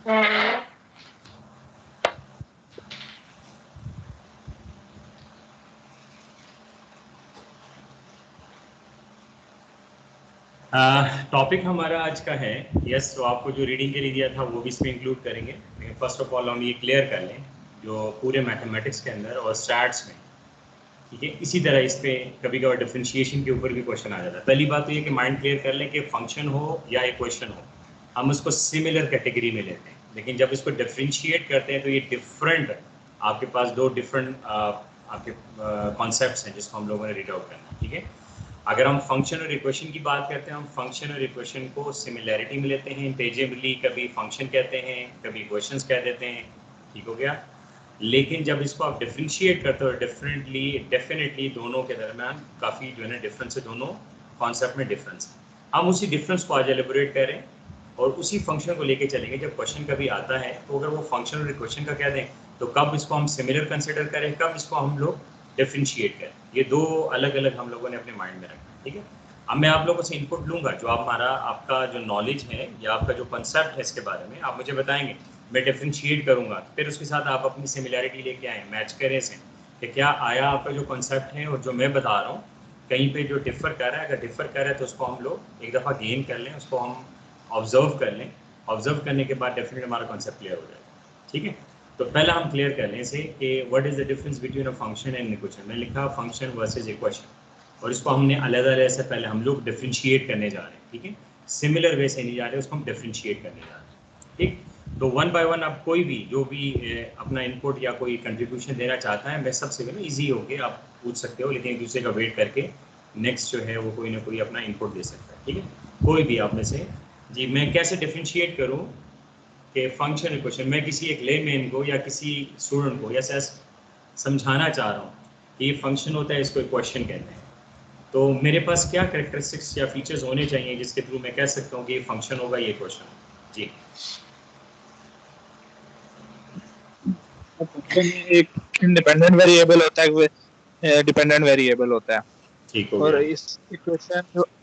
Topic हमारा आज का है यस, तो आपको जो रीडिंग के लिए दिया था वो भी इसमें इंक्लूड करेंगे। फर्स्ट ऑफ ऑल हम ये क्लियर कर लें जो पूरे मैथमेटिक्स के अंदर और स्टैट्स में, ठीक है, इसी तरह इस पे कभी कभार डिफरेंशिएशन के ऊपर भी क्वेश्चन आ जाता है। पहली बात तो ये कि माइंड क्लियर कर लें कि फंक्शन हो या इक्वेशन हो, हम उसको सिमिलर कैटेगरी में लेते हैं, लेकिन जब इसको डिफरेंशिएट करते हैं तो ये डिफरेंट, आपके पास दो डिफरेंट आपके कॉन्सेप्ट्स हैं जिसको हम लोगों ने रीड आउट करना है, ठीक है। अगर हम फंक्शन और इक्वेशन की बात करते हैं, हम फंक्शन और इक्वेशन को सिमिलैरिटी में लेते हैं इंटेजेबली, कभी फंक्शन कहते हैं, कभी इक्वेशंस कह देते हैं, ठीक हो गया। लेकिन जब इसको आप डिफरेंशिएट करते हो डिफरेंटली, डेफिनेटली दोनों के दरमियान काफ़ी जो है ना डिफरेंस है, दोनों कॉन्सेप्ट में डिफरेंस है। हम उसी डिफरेंस को आज एलिबोरेट करें और उसी फंक्शन को लेके चलेंगे। जब क्वेश्चन कभी आता है तो अगर वो फंक्शन और इक्वेशन का कह दें तो कब इसको हम सिमिलर कंसिडर करें, कब इसको हम लोग डिफरेंशिएट करें, ये दो अलग अलग हम लोगों ने अपने माइंड में रखा, ठीक है। अब मैं आप लोगों से इनपुट लूँगा, जो आप हमारा आपका जो नॉलेज है या आपका जो कंसेप्ट है इसके बारे में आप मुझे बताएंगे, मैं डिफरेंशिएट करूँगा, फिर उसके साथ आप अपनी सिमिलैरिटी लेके आएँ, मैच करें इसे कि क्या आया आपका जो कंसेप्ट है और जो मैं बता रहा हूँ कहीं पे जो डिफ़र कर रहा है। अगर डिफ़र कर रहा है तो उसको हम लोग एक दफ़ा गेन कर लें, उसको हम ऑब्जर्व कर लें, ऑब्जर्व करने के बाद डेफिनेटली हमारा कॉन्सेप्ट क्लियर हो जाएगा, ठीक है। तो पहला हम क्लियर कर लें इसे कि what is the difference between a function and equation. मैं लिखा फंक्शन वर्सेस इक्वेशन, और इसको हमने अलग-अलग से पहले हम लोग डिफरेंशिएट करने जा रहे हैं, ठीक है। सिमिलर वे से नहीं जा रहे, उसको हम डिफरेंशिएट करने जा रहे हैं, ठीक। तो वन बाय वन आप कोई भी जो भी अपना इनपुट या कोई कंट्रीब्यूशन देना चाहता है, मैं सबसे पहले ईजी हो गया आप पूछ सकते हो, लेकिन एक दूसरे का वेट करके नेक्स्ट जो है वो कोई ना कोई अपना इनपुट दे सकता है, ठीक है। कोई भी आप में से जी, मैं कैसे डिफरेंशिएट करूँ कि फंक्शन इक्वेशन, मैं किसी एक लेमैन को या किसी स्टूडेंट को ऐसा समझाना चाह रहा हूँ कि ये फंक्शन होता है, इसको इक्वेशन कहते हैं, तो मेरे पास क्या कैरेक्टरिस्टिक्स या फीचर्स होने चाहिए जिसके थ्रू मैं कह सकता हूँ कि ये फंक्शन होगा, ये इक्वेशन होगा। जी, फंक्शन एक इंडिपेंडेंट वेरिएबल होता है, डिपेंडेंट वेरिएबल होता है। ठीक हो और गया। इस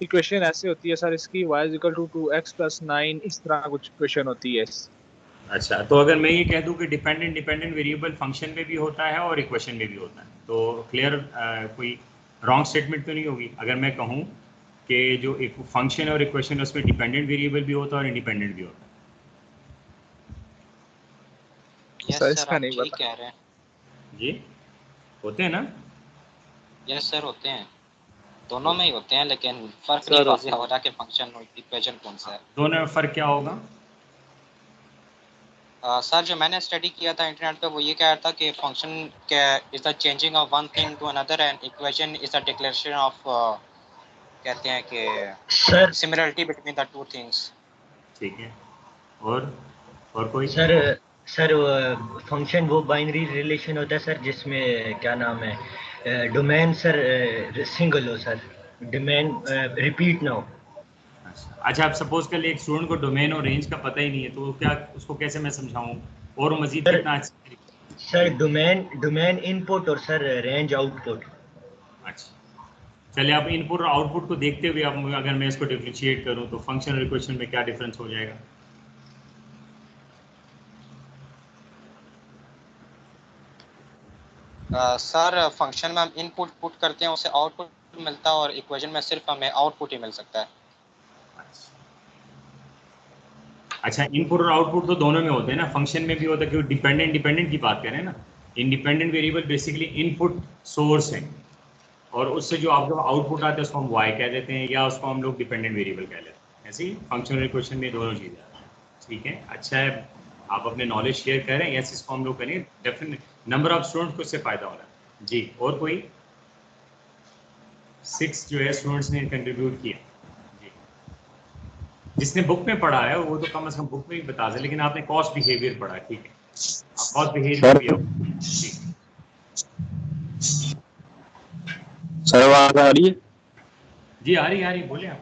इक्वेशन ऐसे होती है सर, इसकी y = 2x + 9, इस तरह कुछ इक्वेशन होती है। अच्छा, तो अगर मैं ये कह दूं कि डिपेंडेंट वेरिएबल फंक्शन में भी होता है और इक्वेशन में भी होता है, तो क्लियर कोई रॉन्ग स्टेटमेंट तो नहीं होगी अगर मैं कहूँ कि जो एक फंक्शन और इक्वेशन है उसमें डिपेंडेंट वेरिएबल भी होता है और इंडिपेंडेंट भी होता है। सर इसका नहीं ठीक पता। कह रहे हैं। जी, होते हैं ना? यस सर, होते हैं, दोनों में ही होते हैं, लेकिन फर्क नहीं सर वाज़ेह हो रहा कि फंक्शन और इक्वेशन कौन सा है। दोनों में फ़र्क क्या होगा? सर जो मैंने स्टडी किया था इंटरनेट पे वो ये कह रहा था कि फंक्शन के is the changing of one thing to another and equation is the declaration of, कहते हैं कि similarity between the two things. ठीक है, और कोई? सर फंक्शन वो बाइनरी रिलेशन होता है सर, जिसमें क्या नाम है, डोमेन सर सिंगल हो सर, डोमेन रिपीट ना हो। अच्छा, आप सपोज कर लिए एक स्टूडेंट को डोमेन और रेंज का पता ही नहीं है, तो क्या उसको कैसे मैं समझाऊं और मजीद कितना सर डोमेन इनपुट और सर रेंज आउटपुट। अच्छा, चलिए आप इनपुट और आउटपुट को देखते हुए आप अगर मैं इसको डिफरेंशिएट करूं तो फंक्शन और इक्वेशन में क्या डिफरेंस हो जाएगा? सर फंक्शन में हम इनपुट पुट करते हैं, उसे आउटपुट मिलता है, और इक्वेशन में सिर्फ हमें आउटपुट ही मिल सकता है। अच्छा, इनपुट और आउटपुट तो दोनों में होते हैं ना, फंक्शन में भी होता है, क्योंकि डिपेंडेंट की बात करें ना, independent variable basically input source है, और उससे जो आपको आउटपुट आता है उसको हम y कह देते हैं या उसको हम लोग डिपेंडेंट वेरिएबल कह लेते हैं। ऐसे ही फंक्शन और इक्वेशन में दोनों चीज़ें आती हैं, ठीक है। अच्छा है, आप अपने नॉलेज शेयर करें, यस इसको हम लोग करें, डेफिनेट नंबर ऑफ स्टूडेंट्स को इससे फ़ायदा हो रहा है। जी, और कोई 6 जो है स्टूडेंट्स ने कंट्रीब्यूट किया। जी, जिसने बुक में पढ़ा है वो तो कम से कम बुक में ही बता दें, लेकिन आपने कॉस्ट बिहेवियर पढ़ा, ठीक है, आप कॉस्ट बिहेवियर भी आओ। सर आवाज आ रही है? जी आ रही बोले आप।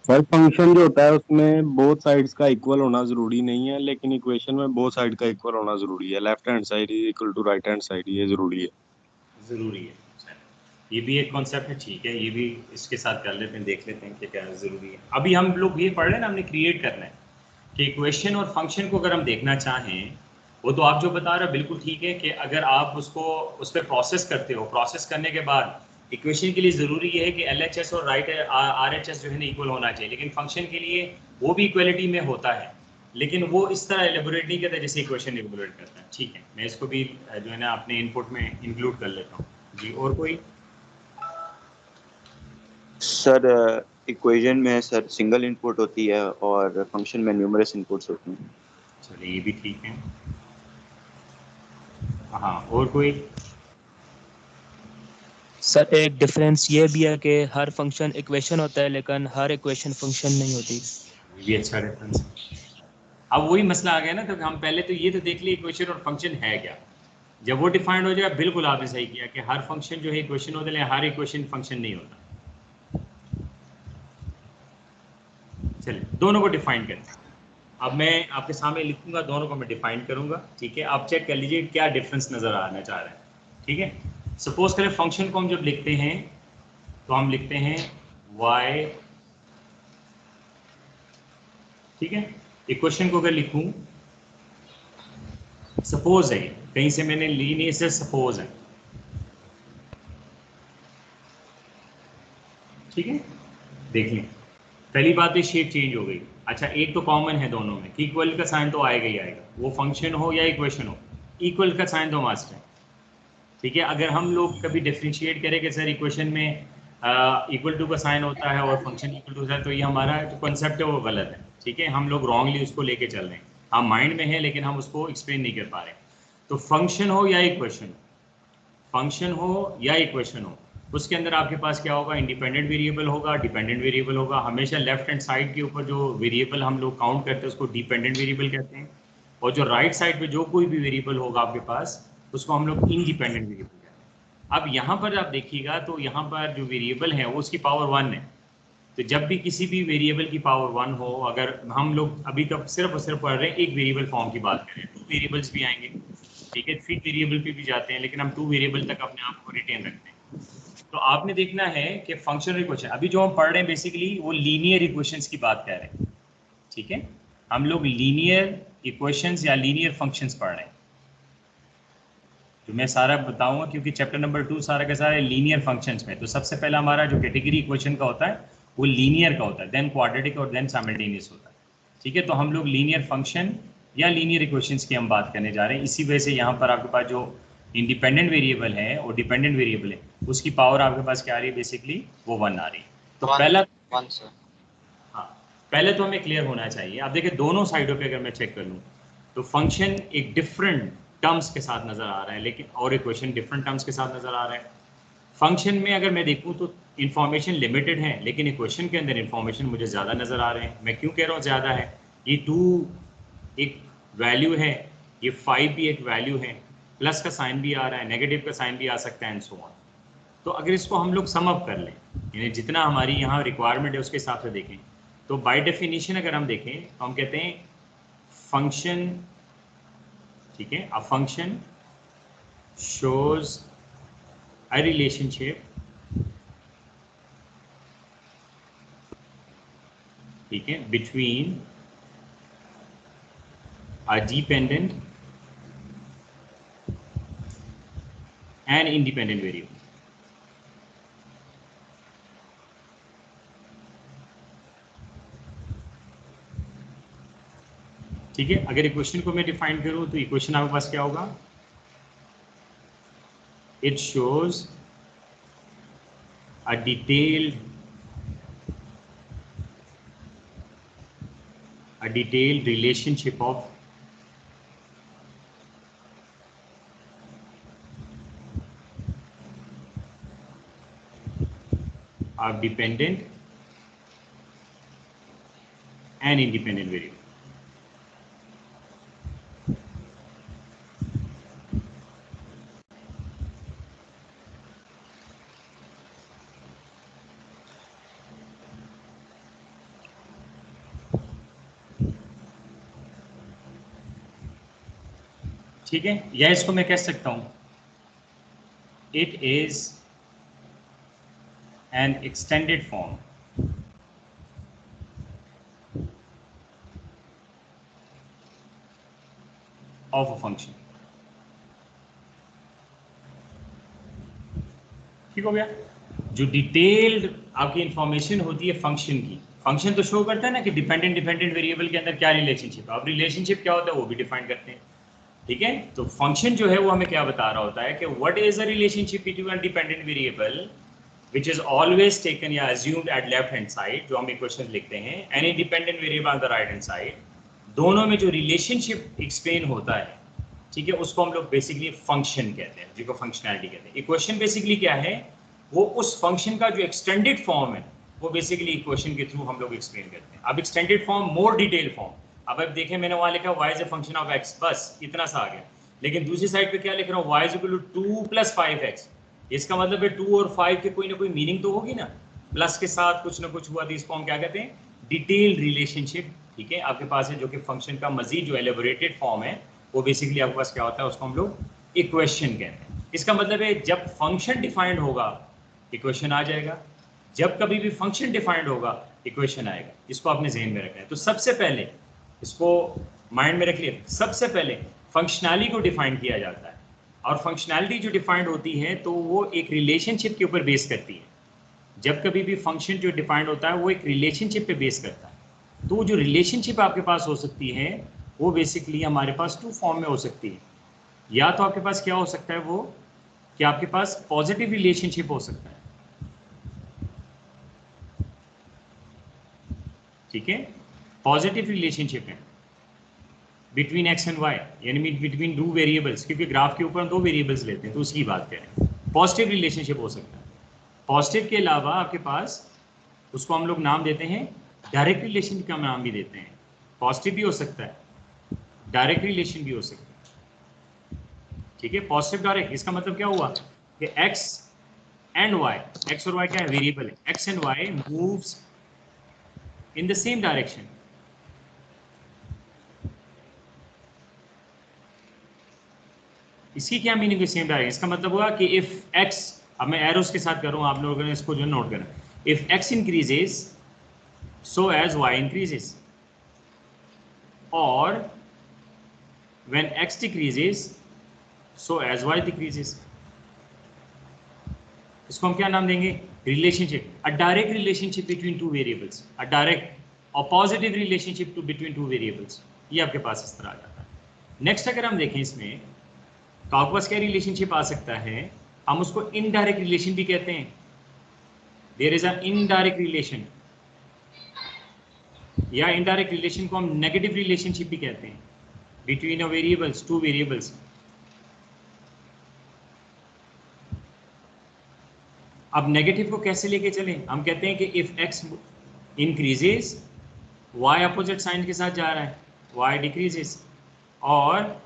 सर फंक्शन जो होता है उसमें बोथ साइड्स का इक्वल होना जरूरी नहीं है, लेकिन इक्वेशन में बोथ साइड का इक्वल होना जरूरी है। Left hand side is equal to right hand side, ये जरूरी है। ये भी एक कॉन्सेप्ट है, ठीक है, ये भी इसके साथ कर लेते हैं, देख लेते हैं कि क्या ज़रूरी है। अभी हम लोग ये पढ़ रहे हैं ना, हमने क्रिएट करना है कि इक्वेशन और फंक्शन को अगर हम देखना चाहें, वो तो आप जो बता रहे हो बिल्कुल ठीक है कि अगर आप उसको उस पर प्रोसेस करते हो, प्रोसेस करने के बाद इक्वेशन के लिए ज़रूरी ये है कि LHS और राइट RHS जो है ना इक्वल होना चाहिए, लेकिन फंक्शन के लिए वो भी इक्वलिटी में होता है, लेकिन वो इस तरह एलेबोरेट नहीं करता जैसे इक्वेशन एलेबोरेट करता है। ठीक है, मैं इसको भी जो है ना अपने इनपुट में इंक्लूड कर लेता हूँ जी। और कोई सर इक्वेशन में सर सिंगल इनपुट होती है और फंक्शन में न्यूमरस इनपुट्स होती हैं। चलिए ये भी ठीक है। हाँ, और कोई? सर एक डिफरेंस ये भी है कि हर फंक्शन इक्वेशन होता है लेकिन हर इक्वेशन फंक्शन नहीं होती। ये भी अच्छा डिफरेंस है। अब वही मसला आ गया ना, तो हम पहले तो ये तो देख लिए इक्वेशन और फंक्शन है क्या। जब वो डिफाइंड हो जाएगा, बिल्कुल आपने सही किया कि हर फंक्शन जो है इक्वेशन होता है लेकिन हर इक्वेशन फंक्शन नहीं होता। चलिए दोनों को डिफाइन करते हैं। अब मैं आपके सामने लिखूंगा, दोनों को मैं डिफाइन करूंगा। ठीक है, आप चेक कर लीजिए क्या डिफरेंस नजर आना चाह रहे हैं। ठीक है, सपोज करें फंक्शन को हम जब लिखते हैं तो हम लिखते हैं y, ठीक है। इक्वेशन को अगर लिखूं, सपोज है, कहीं से मैंने ली नहीं, से सपोज है। ठीक है, देख लें, पहली बात तो शेप चेंज हो गई। अच्छा, एक तो कॉमन है दोनों में कि इक्वल का साइन तो आएगा ही आएगा, वो फंक्शन हो या इक्वेशन हो, इक्वल का साइन तो मस्ट है। ठीक है, अगर हम लोग कभी डिफ्रेंशिएट करें कि सर इक्वेशन में इक्वल टू का साइन होता है और फंक्शन इक्वल टू होता है, तो ये हमारा जो कॉन्सेप्ट है वो गलत है। ठीक है, हम लोग रॉन्गली उसको लेके चल रहे हैं, हम माइंड में है लेकिन हम उसको एक्सप्लेन नहीं कर पा रहे। तो फंक्शन हो या इक्वेशन, फंक्शन हो या इक्वेशन हो, उसके अंदर आपके पास क्या होगा, इंडिपेंडेंट वेरिएबल होगा, डिपेंडेंट वेरिएबल होगा। हमेशा लेफ्ट हैंड साइड के ऊपर जो वेरिएबल हम लोग काउंट करते हैं उसको डिपेंडेंट वेरिएबल कहते हैं, और जो राइट साइड पे जो कोई भी वेरिएबल होगा आपके पास उसको हम लोग इंडिपेंडेंट वेरिएबल कहते हैं। अब यहाँ पर आप देखिएगा तो यहाँ पर जो वेरिएबल है वो उसकी पावर 1 है। तो जब भी किसी भी वेरिएबल की पावर 1 हो, अगर हम लोग अभी तक सिर्फ और सिर्फ पढ़ रहे हैं एक वेरिएबल फॉर्म की बात करें, 2 वेरिएबल्स भी आएंगे, ठीक है, 3 वेरिएबल पे भी जाते हैं, लेकिन हम 2 वेरिएबल तक अपने आप को रिटेन रखते हैं। तो आपने देखना है कि फंक्शनल इक्वेशन अभी जो हम पढ़ रहे हैं बेसिकली वो लीनियर इक्वेशंस की बात कर रहे हैं। ठीक है, हम लोग लीनियर इक्वेशंस या लीनियर फंक्शंस पढ़ रहे हैं। तो मैं सारा बताऊंगा क्योंकि चैप्टर नंबर 2 सारा का सारा लीनियर फंक्शंस में। तो सबसे पहला हमारा जो कैटेगरी इक्वेशन का होता है वो लीनियर का होता है, देन क्वाड्रेटिक और देन साइमल्टेनियस होता है। ठीक है, तो हम लोग लीनियर फंक्शन या लीनियर इक्वेशंस की हम बात करने जा रहे हैं। इसी वजह से यहाँ पर आपके पास जो इंडिपेंडेंट वेरिएबल है और डिपेंडेंट वेरिएबल है उसकी पावर आपके पास क्या आ रही है, बेसिकली वो 1 आ रही है। तो पहला हाँ, पहले तो हमें क्लियर होना चाहिए। अब देखिए दोनों साइडों पे अगर मैं चेक कर लूँ तो फंक्शन एक डिफरेंट टर्म्स के साथ नजर आ रहा है, लेकिन और इक्वेशन डिफरेंट टर्म्स के साथ नजर आ रहा है। फंक्शन में अगर मैं देखूं तो इन्फॉर्मेशन लिमिटेड है, लेकिन इक्वेशन के अंदर इन्फॉर्मेशन मुझे ज़्यादा नज़र आ रहे हैं। मैं क्यों कह रहा हूँ ज़्यादा है, ये 2 एक वैल्यू है, ये 5 भी एक वैल्यू है, प्लस का साइन भी आ रहा है, नेगेटिव का साइन भी आ सकता है एंड सो ऑन। तो अगर इसको हम लोग सम अप कर लें, यानी जितना हमारी यहाँ रिक्वायरमेंट है उसके हिसाब से देखें, तो बाय डेफिनेशन अगर हम देखें तो हम कहते हैं फंक्शन, ठीक है, a function shows a relationship, ठीक है, between a dependent and independent variable. ठीक है, अगर इक्वेशन को मैं डिफाइन करूं तो इक्वेशन आपके पास क्या होगा, it shows a detailed relationship of dependent and independent variable. ठीक है, या इसको मैं कह सकता हूं it is an extended form of a function. ठीक हो गया? जो डिटेल्ड आपकी इंफॉर्मेशन होती है फंक्शन की, फंक्शन तो शो करता है ना कि डिपेंडेंट वेरिएबल के अंदर क्या रिलेशनशिप है। अब रिलेशनशिप क्या होता है वो भी डिफाइन करते हैं। ठीक है, तो फंक्शन जो है वो हमें क्या बता रहा होता है कि what is a relationship between dependent variable which is always taken या assumed at left hand side, जो हम इक्वेशन लिखते हैं, any dependent variable on the right hand side, दोनों में जो रिलेशनशिप एक्सप्लेन होता है, ठीक है, उसको हम लोग बेसिकली फंक्शन कहते हैं, जिसको फंक्शनैलिटी कहते हैं। इक्वेशन बेसिकली क्या है, वो उस फंक्शन का जो एक्सटेंडेड फॉर्म है वो बेसिकली इक्वेशन के थ्रू हम लोग एक्सप्लेन करते हैं। अब extended form, more detail form, अब आप देखें मैंने वहां लिखा y is a function of x, बस इतना सा आ गया। लेकिन दूसरी साइड पे क्या लिख रहा हूँ, y is equal to 2 + 5x, इसका मतलब है 2 और 5 के कोई ना कोई मीनिंग तो होगी ना, प्लस के साथ कुछ ना कुछ हुआ, तो इसको हम क्या कहते हैं, डिटेल रिलेशनशिप। ठीक है, आपके पास है जो कि फंक्शन का मजीद जो एलेबोरेटेड फॉर्म है वो बेसिकली आपके पास क्या होता है, उसको हम लोग इक्वेशन कहते हैं। इसका मतलब है जब फंक्शन डिफाइंड होगा इक्वेशन आ जाएगा, जब कभी भी फंक्शन डिफाइंड होगा इक्वेशन आएगा। इसको आपने ज़हन में रखना है। तो सबसे पहले इसको माइंड में रख लिया, सबसे पहले फंक्शनैलिटी को डिफाइन किया जाता है, और फंक्शनैलिटी जो डिफाइंड होती है तो वो एक रिलेशनशिप के ऊपर बेस करती है। जब कभी भी फंक्शन जो डिफाइंड होता है वो एक रिलेशनशिप पे बेस करता है। तो जो रिलेशनशिप आपके पास हो सकती है वो बेसिकली हमारे पास 2 फॉर्म में हो सकती है। या तो आपके पास क्या हो सकता है, वो कि आपके पास पॉजिटिव रिलेशनशिप हो सकता है, ठीक है, पॉजिटिव रिलेशनशिप है बिटवीन एक्स एंड वाई, यानी बिटवीन 2 वेरिएबल्स, क्योंकि ग्राफ के ऊपर हम 2 वेरिएबल्स लेते हैं तो उसकी बात करें। पॉजिटिव रिलेशनशिप हो सकता है। पॉजिटिव के अलावा आपके पास उसको हम लोग नाम देते हैं, डायरेक्ट रिलेशन का नाम भी देते हैं। पॉजिटिव भी हो सकता है, डायरेक्ट रिलेशन भी हो सकता है। ठीक है, पॉजिटिव डायरेक्ट, इसका मतलब क्या हुआ कि एक्स एंड वाई, एक्स और वाई क्या है, वेरिएबल है, x and y moves in the same direction. इसकी क्या मीनिंग है सेम डायरेक्शन? इसका मतलब हुआ कि इफ एक्स, अब मैं एरोस के साथ करूँ, आप लोगों ने इसको जो नोट करना, if x increases so as Y increases, और when X decreases so as Y decreases. इसको हम क्या नाम देंगे, relationship, a direct relationship between 2 variables, a direct और positive relationship to between 2 variables. ये आपके पास इस तरह आ जाता है। नेक्स्ट अगर हम देखें इसमें तो आपके पास क्या रिलेशनशिप आ सकता है, हम उसको इनडायरेक्ट रिलेशन भी कहते हैं। There is a indirect relation, या इनडायरेक्ट रिलेशन को हम नेगेटिव रिलेशनशिप भी कहते हैं बिटवीन अ वेरिएबल्स, 2 वेरिएबल्स। अब नेगेटिव को कैसे लेके चलें, हम कहते हैं कि if x increases, y opposite sign के साथ जा रहा है, वाई डिक्रीजेस, और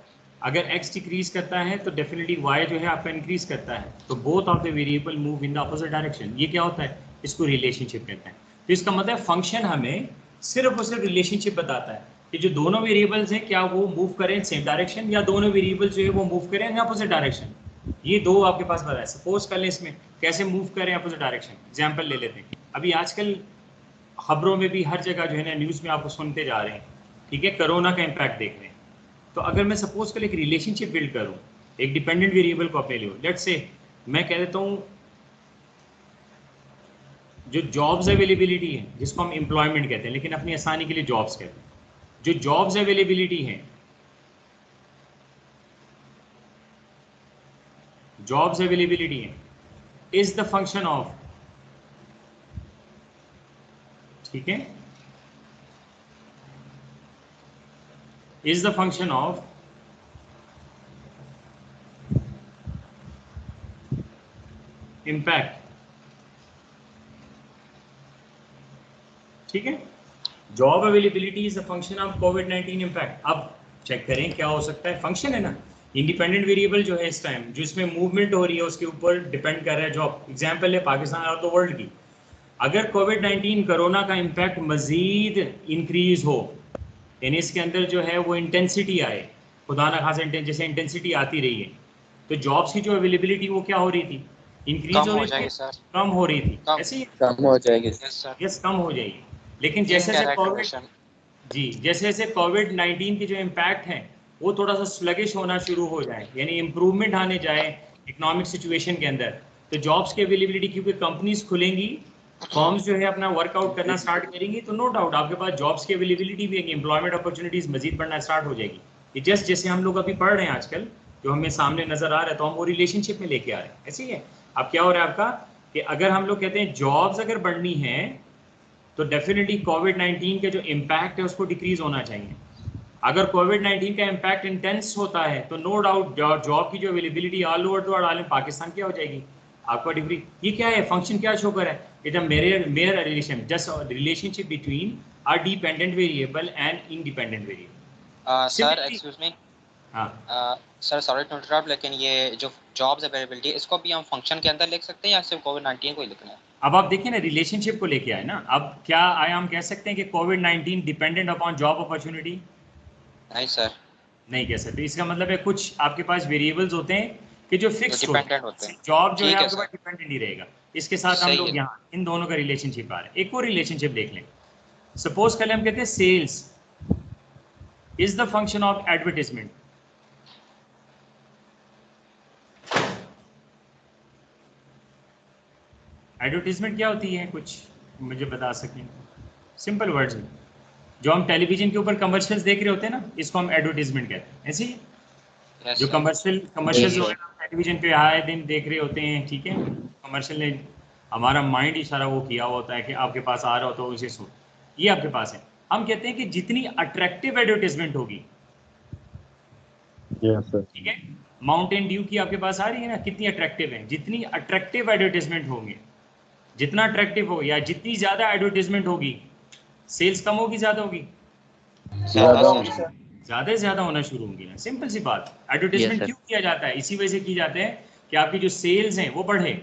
अगर x डिक्रीज करता है तो डेफिनेटली y जो है आपका इंक्रीज करता है। तो both of the variable move in the opposite direction. ये क्या होता है, इसको रिलेशनशिप कहते हैं। तो इसका मतलब फंक्शन हमें सिर्फ और सिर्फ रिलेशनशिप बताता है कि जो दोनों वेरिएबल्स हैं क्या वो मूव करें सेम डायरेक्शन, या दोनों वेरिएबल्स जो है वो मूव करें अपोजिट डायरेक्शन। ये 2 आपके पास बताया। सपोज कर लें इसमें कैसे मूव करें अपोजिट डायरेक्शन, एग्जाम्पल ले लेते हैं। अभी आजकल खबरों में भी हर जगह जो है ना, न्यूज़ में आपको सुनते जा रहे हैं, ठीक है, कोरोना का इम्पैक्ट देख रहे हैं। तो अगर मैं सपोज कर एक रिलेशनशिप बिल्ड करूं एक डिपेंडेंट वेरिएबल को अपने लिए, लेट्स से मैं कह देता हूं जो जॉब्स अवेलेबिलिटी है, जिसको हम एम्प्लॉयमेंट कहते हैं लेकिन अपनी आसानी के लिए जॉब्स कहते हैं, जो जॉब्स अवेलेबिलिटी है, जॉब्स अवेलेबिलिटी है इज द फंक्शन ऑफ, ठीक है, is the function of impact। ठीक है, job availability is the function of covid impact. अब चेक करें क्या हो सकता है, फंक्शन है ना, इंडिपेंडेंट वेरिएबल जो है इस टाइम जो इसमें मूवमेंट हो रही है उसके ऊपर डिपेंड कर रहा है जॉब। एग्जाम्पल है पाकिस्तान और द वर्ल्ड की। अगर कोविड-19 कोरोना का इम्पैक्ट मजीद इंक्रीज हो, यानी इसके अंदर जो है वो इंटेंसिटी आए, खुदा ना खासा जैसे इंटेंसिटी आती रही है, तो जॉब्स की जो अवेलेबिलिटी वो क्या हो रही थी, इंक्रीज हो रही थी, कम हो रही थी, ऐसे ही कम हो जाएगी। यस, कम हो जाएगी। लेकिन जैसे जैसे कोविड, जी, जैसे जैसे कोविड-19 के जो इम्पैक्ट हैं वो थोड़ा सा स्लगिश होना शुरू हो जाए, यानी इम्प्रूवमेंट आने जाए इकोनॉमिक सिचुएशन के अंदर, तो जॉब्स की अवेलेबिलिटी, क्योंकि कंपनीज खुलेंगी, फर्म्स जो है अपना वर्कआउट करना स्टार्ट करेंगी, तो नो डाउट आपके पास जॉब्स की अवेलेबिलिटी भी है, एम्प्लॉयमेंट अपॉर्चुनिटीज मजीद बढ़ना स्टार्ट हो जाएगी। ये जस्ट जैसे हम लोग अभी पढ़ रहे हैं आजकल, जो हमें सामने नजर आ रहा है, तो हम वो रिलेशनशिप में लेके आ रहे हैं। ऐसे ही है। अब क्या हो रहा है आपका कि अगर हम लोग कहते हैं जॉब्स अगर बढ़नी है तो डेफिनेटली कोविड-19 के जो इम्पैक्ट है उसको डिक्रीज होना चाहिए। अगर कोविड-19 का इम्पैक्ट इंटेंस होता है तो नो डाउट जॉब की जो अवेलेबिलिटी ऑल ओवर टू आल पाकिस्तान क्या हो जाएगी, आपका डिग्री। ये क्या है, फंक्शन क्या शो कर है, it mayor relation, just relationship between a dependent variable and independent variable. Sir excuse me, हाँ सर सॉरी टू इंटरप्ट, लेकिन ये जो जॉब्स अवेलेबिलिटी इसको भी हम फंक्शन के अंदर लिख सकते हैं या सिर्फ कोविड-19 को ही लिखना है? अब आप देखिए ना, रिलेशनशिप को लेके आए ना। अब क्या आया, हम कह सकते हैं कि कोविड-19 डिपेंडेंट अपॉन जॉब अपॉर्चुनिटी? नहीं सर, नहीं कह सकते। इसका मतलब है कुछ आपके पास वेरिएबल्स होते हैं कि जो फिक्स डिपेंडेंट होते हैं। जॉब जो है ठीक है आपके पास सर, डिपेंडेंट ही रहेगा। इसके साथ हम सही लोग है। यहाँ इन दोनों का रिलेशनशिप आ रहा है। एक और रिलेशनशिप देख लें। सपोज कल हम कहते हैं sales is the function of advertisement. Advertisement क्या होती है, कुछ मुझे बता सकें? सिंपल वर्ड्स में, जो हम टेलीविजन के ऊपर कमर्शियल्स देख रहे होते हैं ना, इसको हम एडवर्टाइजमेंट कहते हैं। ऐसे ही Yes, जो sir. कमर्शियल जो है टेलीविजन पे आए दिन देख रहे होते हैं, ठीक है, कमर्शियल ने हमारा माइंड इशारा वो किया होता है कि आपके पास आ रहा हो तो उसे सुन, ये आपके पास है। हम कहते हैं कि जितनी अट्रैक्टिव एडवर्टाइजमेंट होगी, ठीक है, माउंटेन ड्यू की आपके पास आ रही है ना, कितनी अट्रैक्टिव है, जितनी अट्रैक्टिव एडवर्टाइजमेंट होंगे, जितना अट्रैक्टिव हो या जितनी ज्यादा एडवर्टाइजमेंट होगी, सेल्स कम होगी ज्यादा होगी? ज्यादा से ज्यादा होना शुरू होंगी ना। सिंपल सी बात। एडवर्टाइजमेंट क्यों किया जाता है? इसी वजह से की जाते हैं कि आपकी जो सेल्स हैं वो बढ़े।